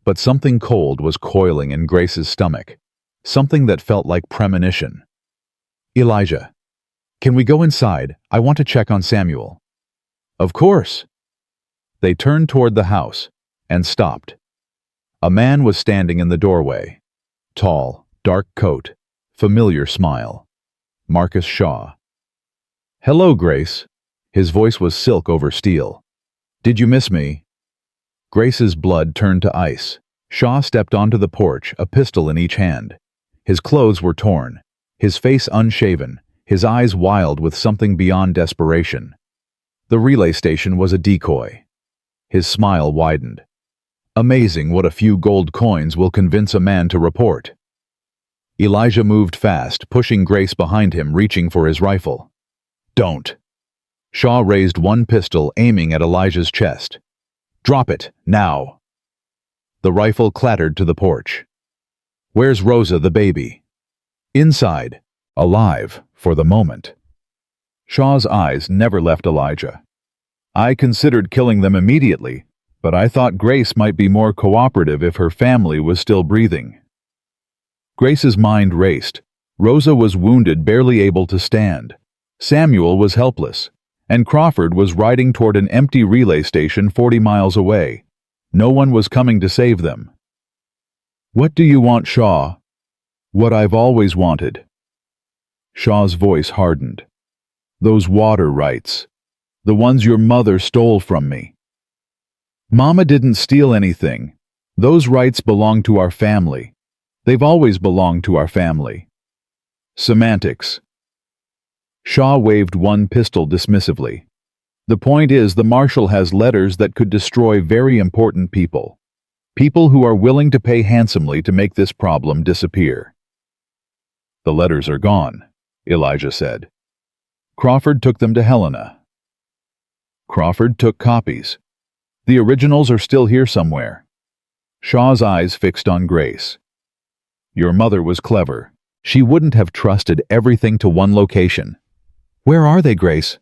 But something cold was coiling in Grace's stomach, something that felt like premonition. "Elijah, can we go inside? I want to check on Samuel." "Of course." They turned toward the house and stopped. A man was standing in the doorway. Tall, dark coat, familiar smile. Marcus Shaw. "Hello, Grace." His voice was silk over steel. "Did you miss me?" Grace's blood turned to ice. Shaw stepped onto the porch, a pistol in each hand. His clothes were torn, his face unshaven, his eyes wild with something beyond desperation. The relay station was a decoy. His smile widened. Amazing what a few gold coins will convince a man to report. Elijah moved fast, pushing Grace behind him, reaching for his rifle. "Don't." Shaw raised one pistol, aiming at Elijah's chest. "Drop it, now." The rifle clattered to the porch. "Where's Rosa, the baby?" "Inside, alive, for the moment." Shaw's eyes never left Elijah. "I considered killing them immediately, but I thought Grace might be more cooperative if her family was still breathing." Grace's mind raced. Rosa was wounded, barely able to stand. Samuel was helpless, and Crawford was riding toward an empty relay station 40 miles away. No one was coming to save them. "What do you want, Shaw?" "What I've always wanted." Shaw's voice hardened. "Those water rights. The ones your mother stole from me." "Mama didn't steal anything. Those rights belong to our family. They've always belonged to our family." "Semantics." Shaw waved one pistol dismissively. "The point is, the marshal has letters that could destroy very important people. People who are willing to pay handsomely to make this problem disappear." "The letters are gone," Elijah said. "Crawford took them to Helena." "Crawford took copies. The originals are still here somewhere." Shaw's eyes fixed on Grace. "Your mother was clever. She wouldn't have trusted everything to one location." "Where are they, Grace?"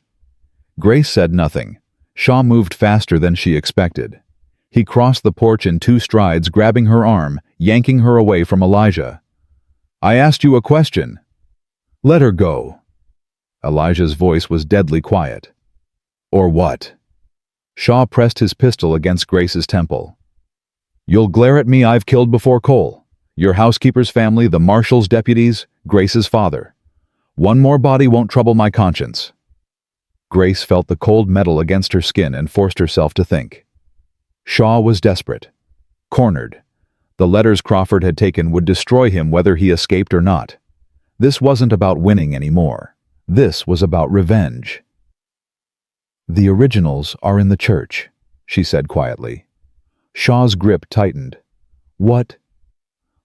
Grace said nothing. Shaw moved faster than she expected. He crossed the porch in 2 strides, grabbing her arm, yanking her away from Elijah. "I asked you a question." "Let her go." Elijah's voice was deadly quiet. "Or what?" Shaw pressed his pistol against Grace's temple. "You'll glare at me I've killed before Cole. Your housekeeper's family, the marshal's deputies, Grace's father. One more body won't trouble my conscience." Grace felt the cold metal against her skin and forced herself to think. Shaw was desperate. Cornered. The letters Crawford had taken would destroy him whether he escaped or not. This wasn't about winning anymore. This was about revenge. "The originals are in the church," she said quietly. Shaw's grip tightened. "What?"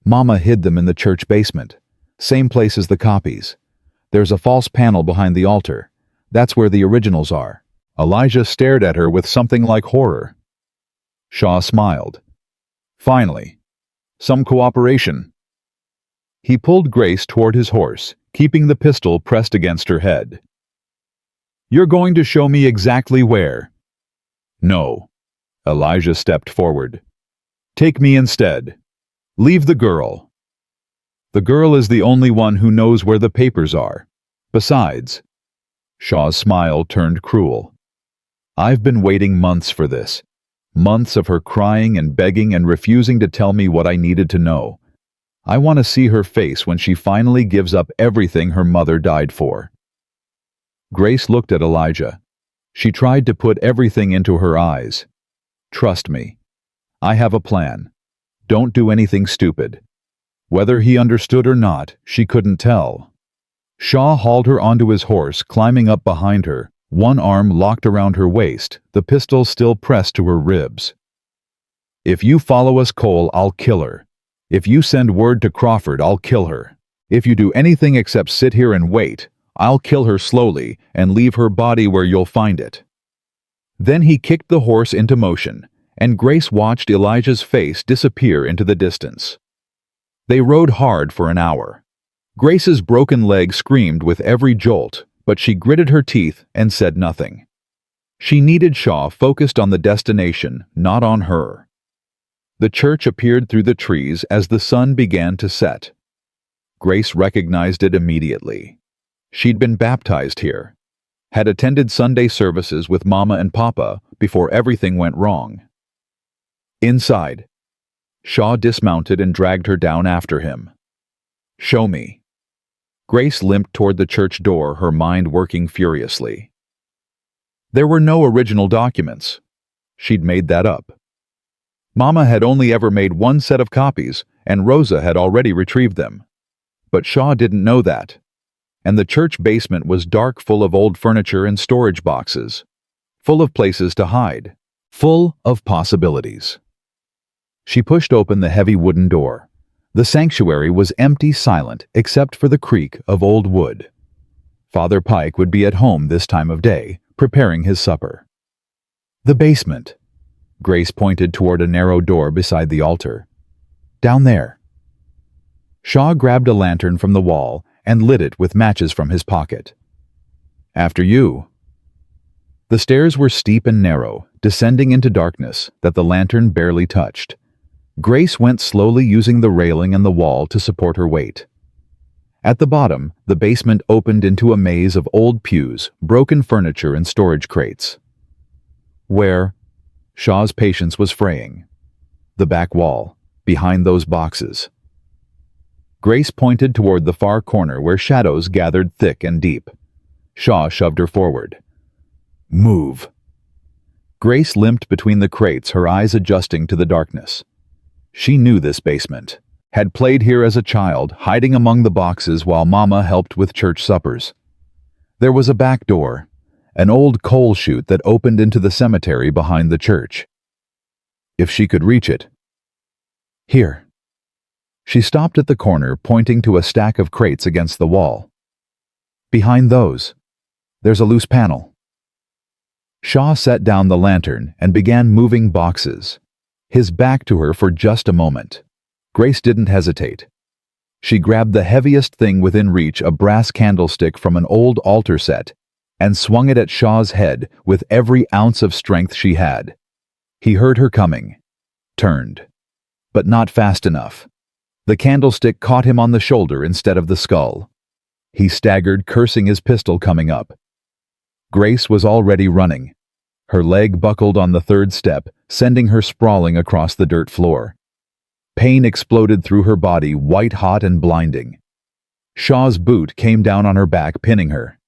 "Mama hid them in the church basement. Same place as the copies. There's a false panel behind the altar. That's where the originals are. Elijah stared at her with something like horror. Shaw smiled. Finally, some cooperation. He pulled Grace toward his horse, keeping the pistol pressed against her head. You're going to show me exactly where. No. Elijah stepped forward. Take me instead. Leave the girl. The girl is the only one who knows where the papers are. Besides, Shaw's smile turned cruel. I've been waiting months for this. Months of her crying and begging and refusing to tell me what I needed to know. I want to see her face when she finally gives up everything her mother died for. Grace looked at Elijah. She tried to put everything into her eyes. Trust me. I have a plan. Don't do anything stupid. Whether he understood or not, she couldn't tell. Shaw hauled her onto his horse, climbing up behind her, one arm locked around her waist, the pistol still pressed to her ribs. If you follow us, Cole, I'll kill her. If you send word to Crawford, I'll kill her. If you do anything except sit here and wait, I'll kill her slowly and leave her body where you'll find it. Then he kicked the horse into motion, and Grace watched Elijah's face disappear into the distance. They rode hard for an hour. Grace's broken leg screamed with every jolt, but she gritted her teeth and said nothing. She needed Shaw focused on the destination, not on her. The church appeared through the trees as the sun began to set. Grace recognized it immediately. She'd been baptized here, had attended Sunday services with Mama and Papa before everything went wrong. Inside, Shaw dismounted and dragged her down after him. Show me. Grace limped toward the church door, her mind working furiously. There were no original documents. She'd made that up. Mama had only ever made one set of copies, and Rosa had already retrieved them. But Shaw didn't know that. And the church basement was dark, full of old furniture and storage boxes. Full of places to hide. Full of possibilities. She pushed open the heavy wooden door. The sanctuary was empty, silent, except for the creak of old wood. Father Pike would be at home this time of day, preparing his supper. The basement. Grace pointed toward a narrow door beside the altar. Down there. Shaw grabbed a lantern from the wall and lit it with matches from his pocket. After you. The stairs were steep and narrow, descending into darkness that the lantern barely touched. Grace went slowly, using the railing and the wall to support her weight. At the bottom, the basement opened into a maze of old pews, broken furniture, and storage crates. Where? Shaw's patience was fraying. The back wall, behind those boxes. Grace pointed toward the far corner where shadows gathered thick and deep. Shaw shoved her forward. Move. Grace limped between the crates, her eyes adjusting to the darkness. She knew this basement, had played here as a child, hiding among the boxes while Mama helped with church suppers. There was a back door, an old coal chute that opened into the cemetery behind the church. If she could reach it. Here. She stopped at the corner, pointing to a stack of crates against the wall. Behind those, there's a loose panel. Shaw set down the lantern and began moving boxes, his back to her for just a moment. Grace didn't hesitate. She grabbed the heaviest thing within reach, a brass candlestick from an old altar set, and swung it at Shaw's head with every ounce of strength she had. He heard her coming, turned, but not fast enough. The candlestick caught him on the shoulder instead of the skull. He staggered, cursing, his pistol coming up. Grace was already running. Her leg buckled on the third step, sending her sprawling across the dirt floor. Pain exploded through her body, white hot and blinding. Shaw's boot came down on her back, pinning her.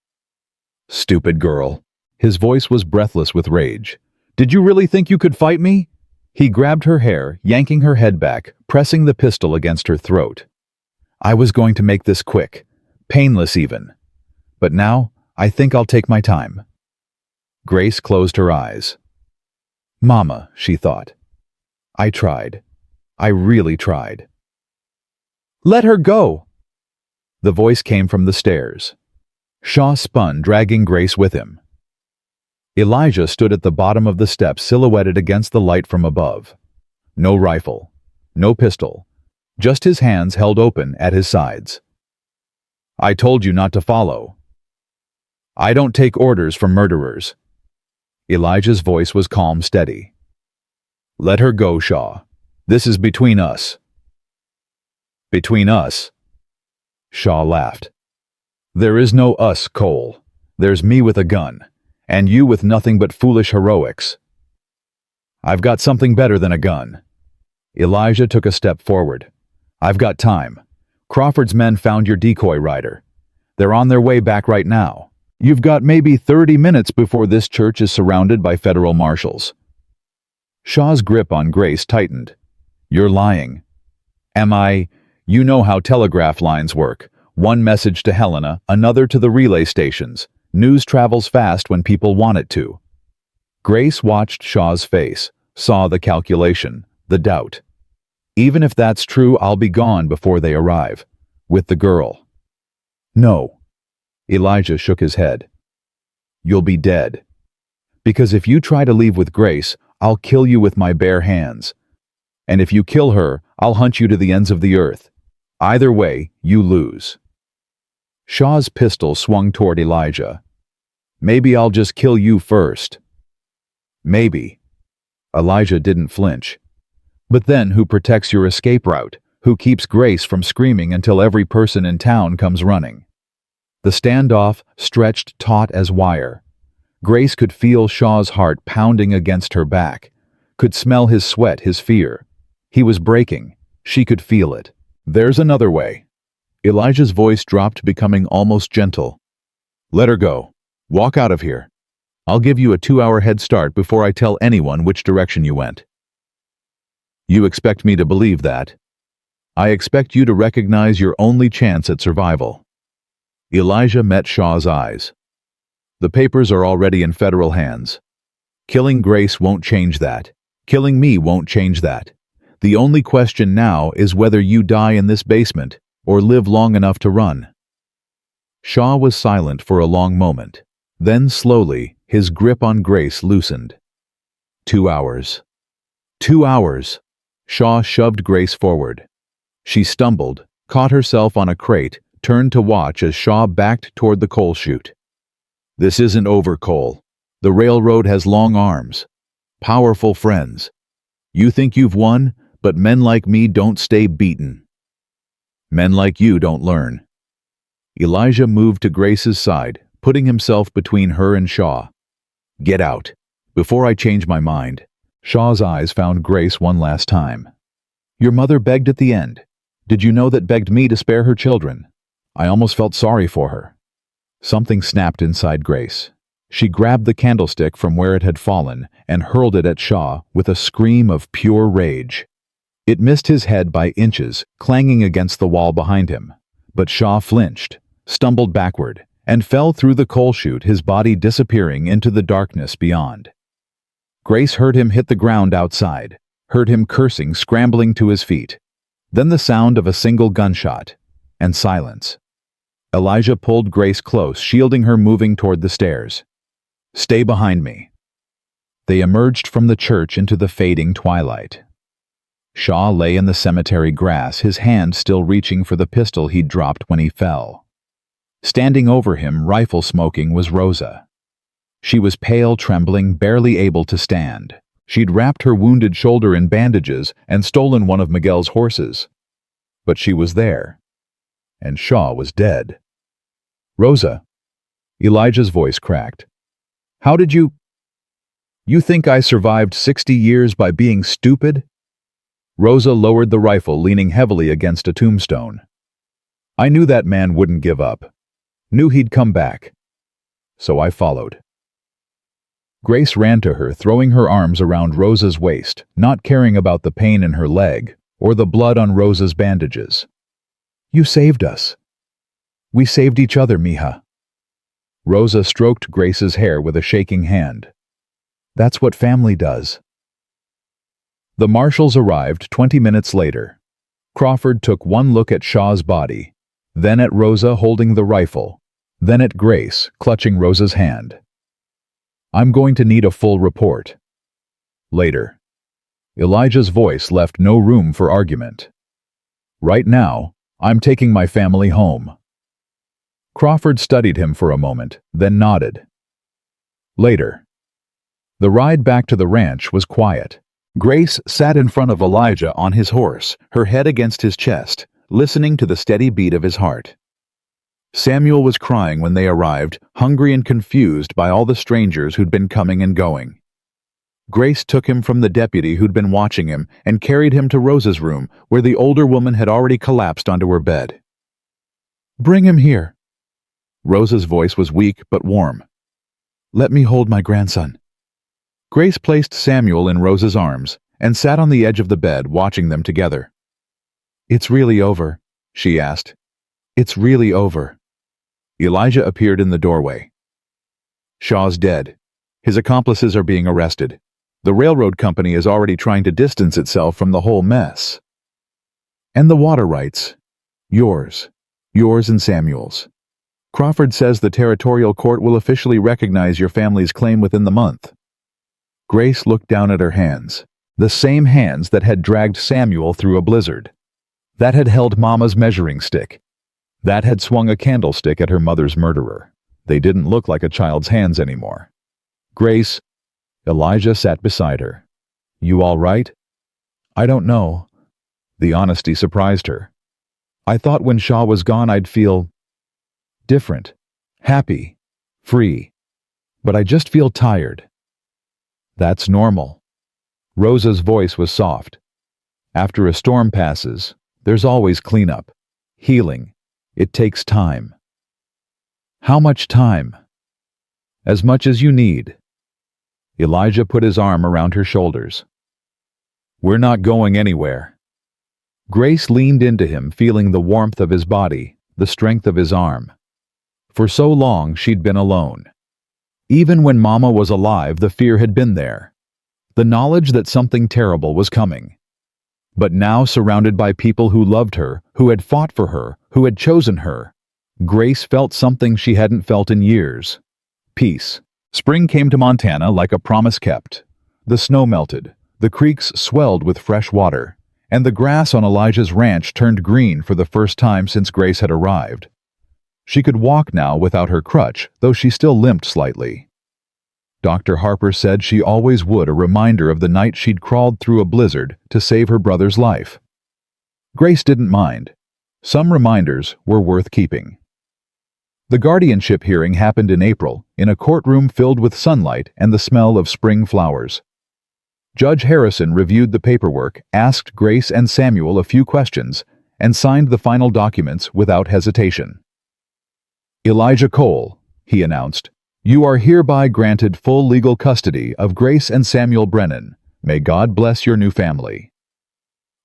Stupid girl. His voice was breathless with rage. Did you really think you could fight me? He grabbed her hair, yanking her head back, pressing the pistol against her throat. I was going to make this quick, painless even. But now, I think I'll take my time. Grace closed her eyes. Mama, she thought. I tried. I really tried. Let her go! The voice came from the stairs. Shaw spun, dragging Grace with him. Elijah stood at the bottom of the steps, silhouetted against the light from above. No rifle, no pistol, just his hands held open at his sides. "I told you not to follow. I don't take orders from murderers." Elijah's voice was calm, steady. "Let her go, Shaw. This is between us." "Between us?" Shaw laughed. "There is no us, Cole. There's me with a gun, and you with nothing but foolish heroics." "I've got something better than a gun." Elijah took a step forward. "I've got time. Crawford's men found your decoy rider. They're on their way back right now. You've got maybe 30 minutes before this church is surrounded by federal marshals." Shaw's grip on Grace tightened. "You're lying." "Am I? You know how telegraph lines work. One message to Helena, another to the relay stations. News travels fast when people want it to." Grace watched Shaw's face, saw the calculation, the doubt. "Even if that's true, I'll be gone before they arrive. With the girl." "No." Elijah shook his head. "You'll be dead. Because if you try to leave with Grace, I'll kill you with my bare hands. And if you kill her, I'll hunt you to the ends of the earth. Either way, you lose." Shaw's pistol swung toward Elijah. "Maybe I'll just kill you first." "Maybe." Elijah didn't flinch. "But then who protects your escape route? Who keeps Grace from screaming until every person in town comes running?" The standoff stretched taut as wire. Grace could feel Shaw's heart pounding against her back, could smell his sweat, his fear. He was breaking. She could feel it. "There's another way." Elijah's voice dropped, becoming almost gentle. "Let her go. Walk out of here. I'll give you a 2-hour head start before I tell anyone which direction you went." "You expect me to believe that?" "I expect you to recognize your only chance at survival." Elijah met Shaw's eyes. "The papers are already in federal hands. Killing Grace won't change that. Killing me won't change that. The only question now is whether you die in this basement or live long enough to run." Shaw was silent for a long moment. Then slowly, his grip on Grace loosened. 2 hours. 2 hours. Shaw shoved Grace forward. She stumbled, caught herself on a crate, turned to watch as Shaw backed toward the coal chute. "This isn't over, Cole. The railroad has long arms. Powerful friends. You think you've won, but men like me don't stay beaten. Men like you don't learn." Elijah moved to Grace's side, putting himself between her and Shaw. "Get out, before I change my mind." Shaw's eyes found Grace one last time. "Your mother begged at the end. Did you know that begged me to spare her children? I almost felt sorry for her." Something snapped inside Grace. She grabbed the candlestick from where it had fallen and hurled it at Shaw with a scream of pure rage. It missed his head by inches, clanging against the wall behind him. But Shaw flinched, stumbled backward, and fell through the coal chute, his body disappearing into the darkness beyond. Grace heard him hit the ground outside, heard him cursing, scrambling to his feet. Then the sound of a single gunshot, and silence. Elijah pulled Grace close, shielding her, moving toward the stairs. "Stay behind me." They emerged from the church into the fading twilight. Shaw lay in the cemetery grass, his hand still reaching for the pistol he'd dropped when he fell. Standing over him, rifle smoking, was Rosa. She was pale, trembling, barely able to stand. She'd wrapped her wounded shoulder in bandages and stolen one of Miguel's horses. But she was there, and Shaw was dead. "Rosa," Elijah's voice cracked. "How did you... You think I survived 60 years by being stupid?" Rosa lowered the rifle, leaning heavily against a tombstone. "I knew that man wouldn't give up. Knew he'd come back. So I followed." Grace ran to her, throwing her arms around Rosa's waist, not caring about the pain in her leg or the blood on Rosa's bandages. "You saved us. We saved each other, mija." Rosa stroked Grace's hair with a shaking hand. "That's what family does." The marshals arrived 20 minutes later. Crawford took one look at Shaw's body, then at Rosa holding the rifle, then at Grace clutching Rosa's hand. "I'm going to need a full report." Later. Elijah's voice left no room for argument. "Right now, I'm taking my family home." Crawford studied him for a moment, then nodded. Later. The ride back to the ranch was quiet. Grace sat in front of Elijah on his horse, her head against his chest, listening to the steady beat of his heart. Samuel was crying when they arrived, hungry and confused by all the strangers who'd been coming and going. Grace took him from the deputy who'd been watching him and carried him to Rosa's room, where the older woman had already collapsed onto her bed. "Bring him here." Rosa's voice was weak but warm. "Let me hold my grandson." Grace placed Samuel in Rosa's arms and sat on the edge of the bed watching them together. "It's really over," she asked. "It's really over." Elijah appeared in the doorway. "Shaw's dead. His accomplices are being arrested. The railroad company is already trying to distance itself from the whole mess. And the water rights? Yours. Yours and Samuel's. Crawford says the territorial court will officially recognize your family's claim within the month." Grace looked down at her hands, the same hands that had dragged Samuel through a blizzard, that had held Mama's measuring stick, that had swung a candlestick at her mother's murderer. They didn't look like a child's hands anymore. "Grace," Elijah sat beside her. "You all right?" "I don't know." The honesty surprised her. "I thought when Shaw was gone I'd feel different, happy, free. But I just feel tired." "That's normal." Rosa's voice was soft. "After a storm passes, there's always cleanup, healing. It takes time." "How much time?" "As much as you need." Elijah put his arm around her shoulders. "We're not going anywhere." Grace leaned into him, feeling the warmth of his body, the strength of his arm. For so long she'd been alone. Even when Mama was alive, the fear had been there. The knowledge that something terrible was coming. But now, surrounded by people who loved her, who had fought for her, who had chosen her, Grace felt something she hadn't felt in years. Peace. Spring came to Montana like a promise kept. The snow melted, the creeks swelled with fresh water, and the grass on Elijah's ranch turned green for the first time since Grace had arrived. She could walk now without her crutch, though she still limped slightly. Dr. Harper said she always would, a reminder of the night she'd crawled through a blizzard to save her brother's life. Grace didn't mind. Some reminders were worth keeping. The guardianship hearing happened in April, in a courtroom filled with sunlight and the smell of spring flowers. Judge Harrison reviewed the paperwork, asked Grace and Samuel a few questions, and signed the final documents without hesitation. "Elijah Cole," he announced, "you are hereby granted full legal custody of Grace and Samuel Brennan. May God bless your new family."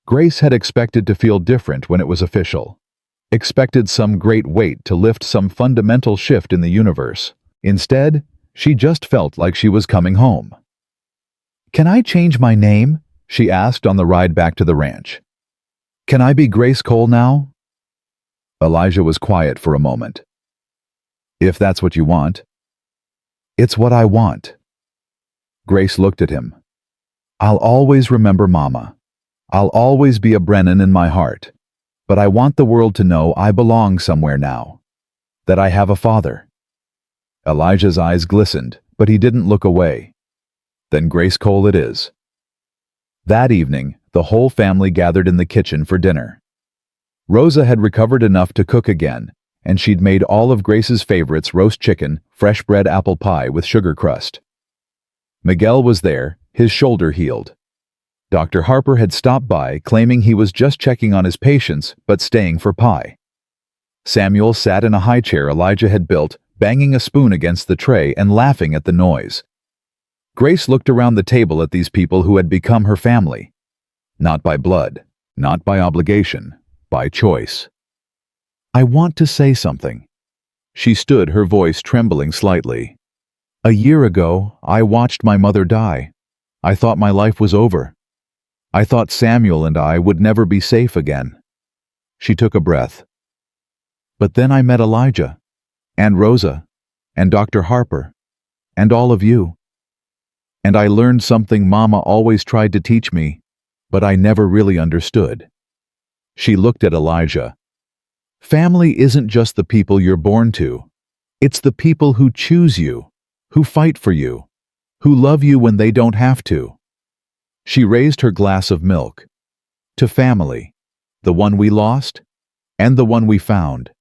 Grace had expected to feel different when it was official. Expected some great weight to lift some fundamental shift in the universe. Instead, she just felt like she was coming home. "Can I change my name?" she asked on the ride back to the ranch. "Can I be Grace Cole now?" Elijah was quiet for a moment. "If that's what you want." "It's what I want." Grace looked at him. "I'll always remember Mama. I'll always be a Brennan in my heart. But I want the world to know I belong somewhere now. That I have a father." Elijah's eyes glistened, but he didn't look away. "Then Grace Cole it is." That evening, the whole family gathered in the kitchen for dinner. Rosa had recovered enough to cook again, and she'd made all of Grace's favorites: roast chicken, fresh bread apple pie with sugar crust. Miguel was there, his shoulder healed. Dr. Harper had stopped by, claiming he was just checking on his patients, but staying for pie. Samuel sat in a high chair Elijah had built, banging a spoon against the tray and laughing at the noise. Grace looked around the table at these people who had become her family. Not by blood, not by obligation, by choice. "I want to say something." She stood, her voice trembling slightly. "A year ago, I watched my mother die. I thought my life was over. I thought Samuel and I would never be safe again." She took a breath. But then I met Elijah, and Rosa, and Dr. Harper, and all of you. And I learned something Mama always tried to teach me, but I never really understood. She looked at Elijah. Family isn't just the people you're born to. It's the people who choose you, who fight for you, who love you when they don't have to. She raised her glass of milk. To family, the one we lost, and the one we found.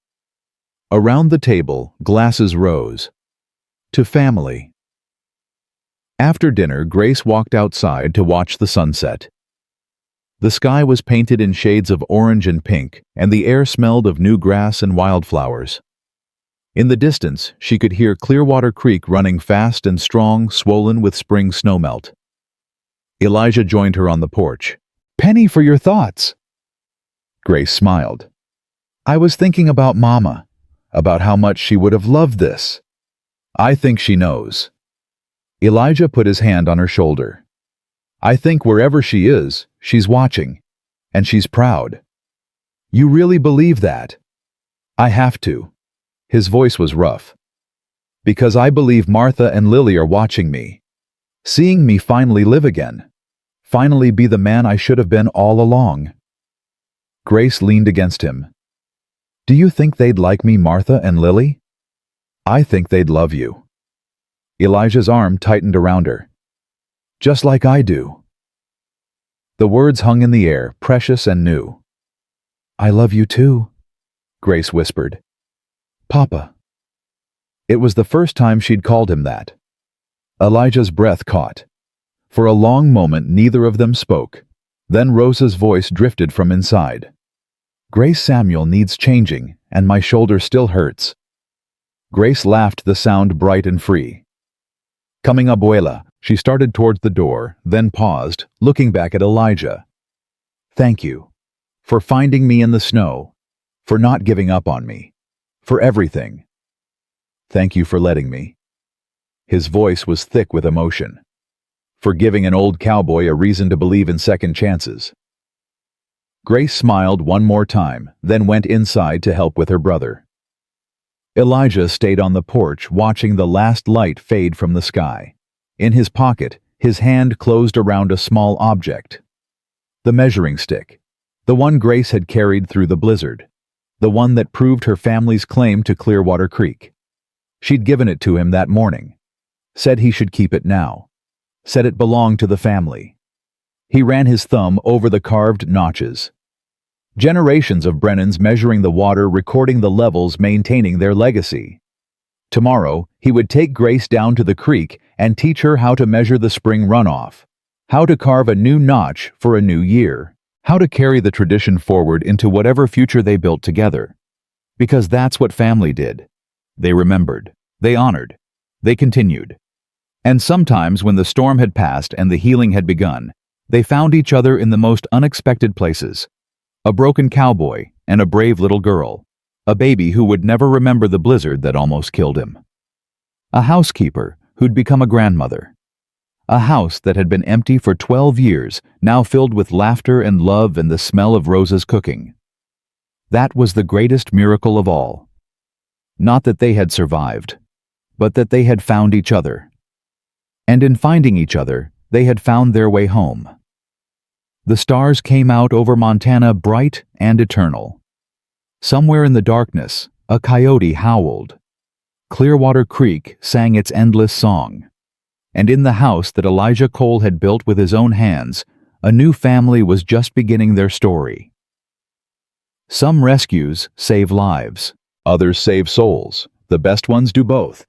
Around the table, glasses rose. To family. After dinner, Grace walked outside to watch the sunset. The sky was painted in shades of orange and pink, and the air smelled of new grass and wildflowers. In the distance, she could hear Clearwater Creek running fast and strong, swollen with spring snowmelt. Elijah joined her on the porch. "Penny, for your thoughts." Grace smiled. "I was thinking about Mama, about how much she would have loved this. I think she knows." Elijah put his hand on her shoulder. "I think wherever she is, she's watching, and she's proud." "You really believe that?" "I have to." His voice was rough. "Because I believe Martha and Lily are watching me, seeing me finally live again, finally be the man I should have been all along." Grace leaned against him. "Do you think they'd like me, Martha and Lily?" "I think they'd love you." Elijah's arm tightened around her. "Just like I do." The words hung in the air, precious and new. "I love you too," Grace whispered. "Papa." It was the first time she'd called him that. Elijah's breath caught. For a long moment neither of them spoke. Then Rosa's voice drifted from inside. "Grace Samuel needs changing, and my shoulder still hurts." Grace laughed, the sound bright and free. "Coming, abuela." She started towards the door, then paused, looking back at Elijah. "Thank you. For finding me in the snow. For not giving up on me. For everything. Thank you for letting me." His voice was thick with emotion. For giving an old cowboy a reason to believe in second chances. Grace smiled one more time, then went inside to help with her brother. Elijah stayed on the porch watching the last light fade from the sky. In his pocket, his hand closed around a small object. The measuring stick. The one Grace had carried through the blizzard. The one that proved her family's claim to Clearwater Creek. She'd given it to him that morning. Said he should keep it now. Said it belonged to the family. He ran his thumb over the carved notches. Generations of Brennans measuring the water, recording the levels, maintaining their legacy. Tomorrow, he would take Grace down to the creek and teach her how to measure the spring runoff, how to carve a new notch for a new year, how to carry the tradition forward into whatever future they built together. Because that's what family did. They remembered, they honored, they continued. And sometimes when the storm had passed and the healing had begun, they found each other in the most unexpected places. A broken cowboy and a brave little girl. A baby who would never remember the blizzard that almost killed him. A housekeeper who'd become a grandmother. A house that had been empty for 12 years, now filled with laughter and love and the smell of Rosa's cooking. That was the greatest miracle of all. Not that they had survived, but that they had found each other. And in finding each other, they had found their way home. The stars came out over Montana bright and eternal. Somewhere in the darkness, a coyote howled. Clearwater Creek sang its endless song. And in the house that Elijah Cole had built with his own hands, a new family was just beginning their story. Some rescues save lives. Others save souls. The best ones do both.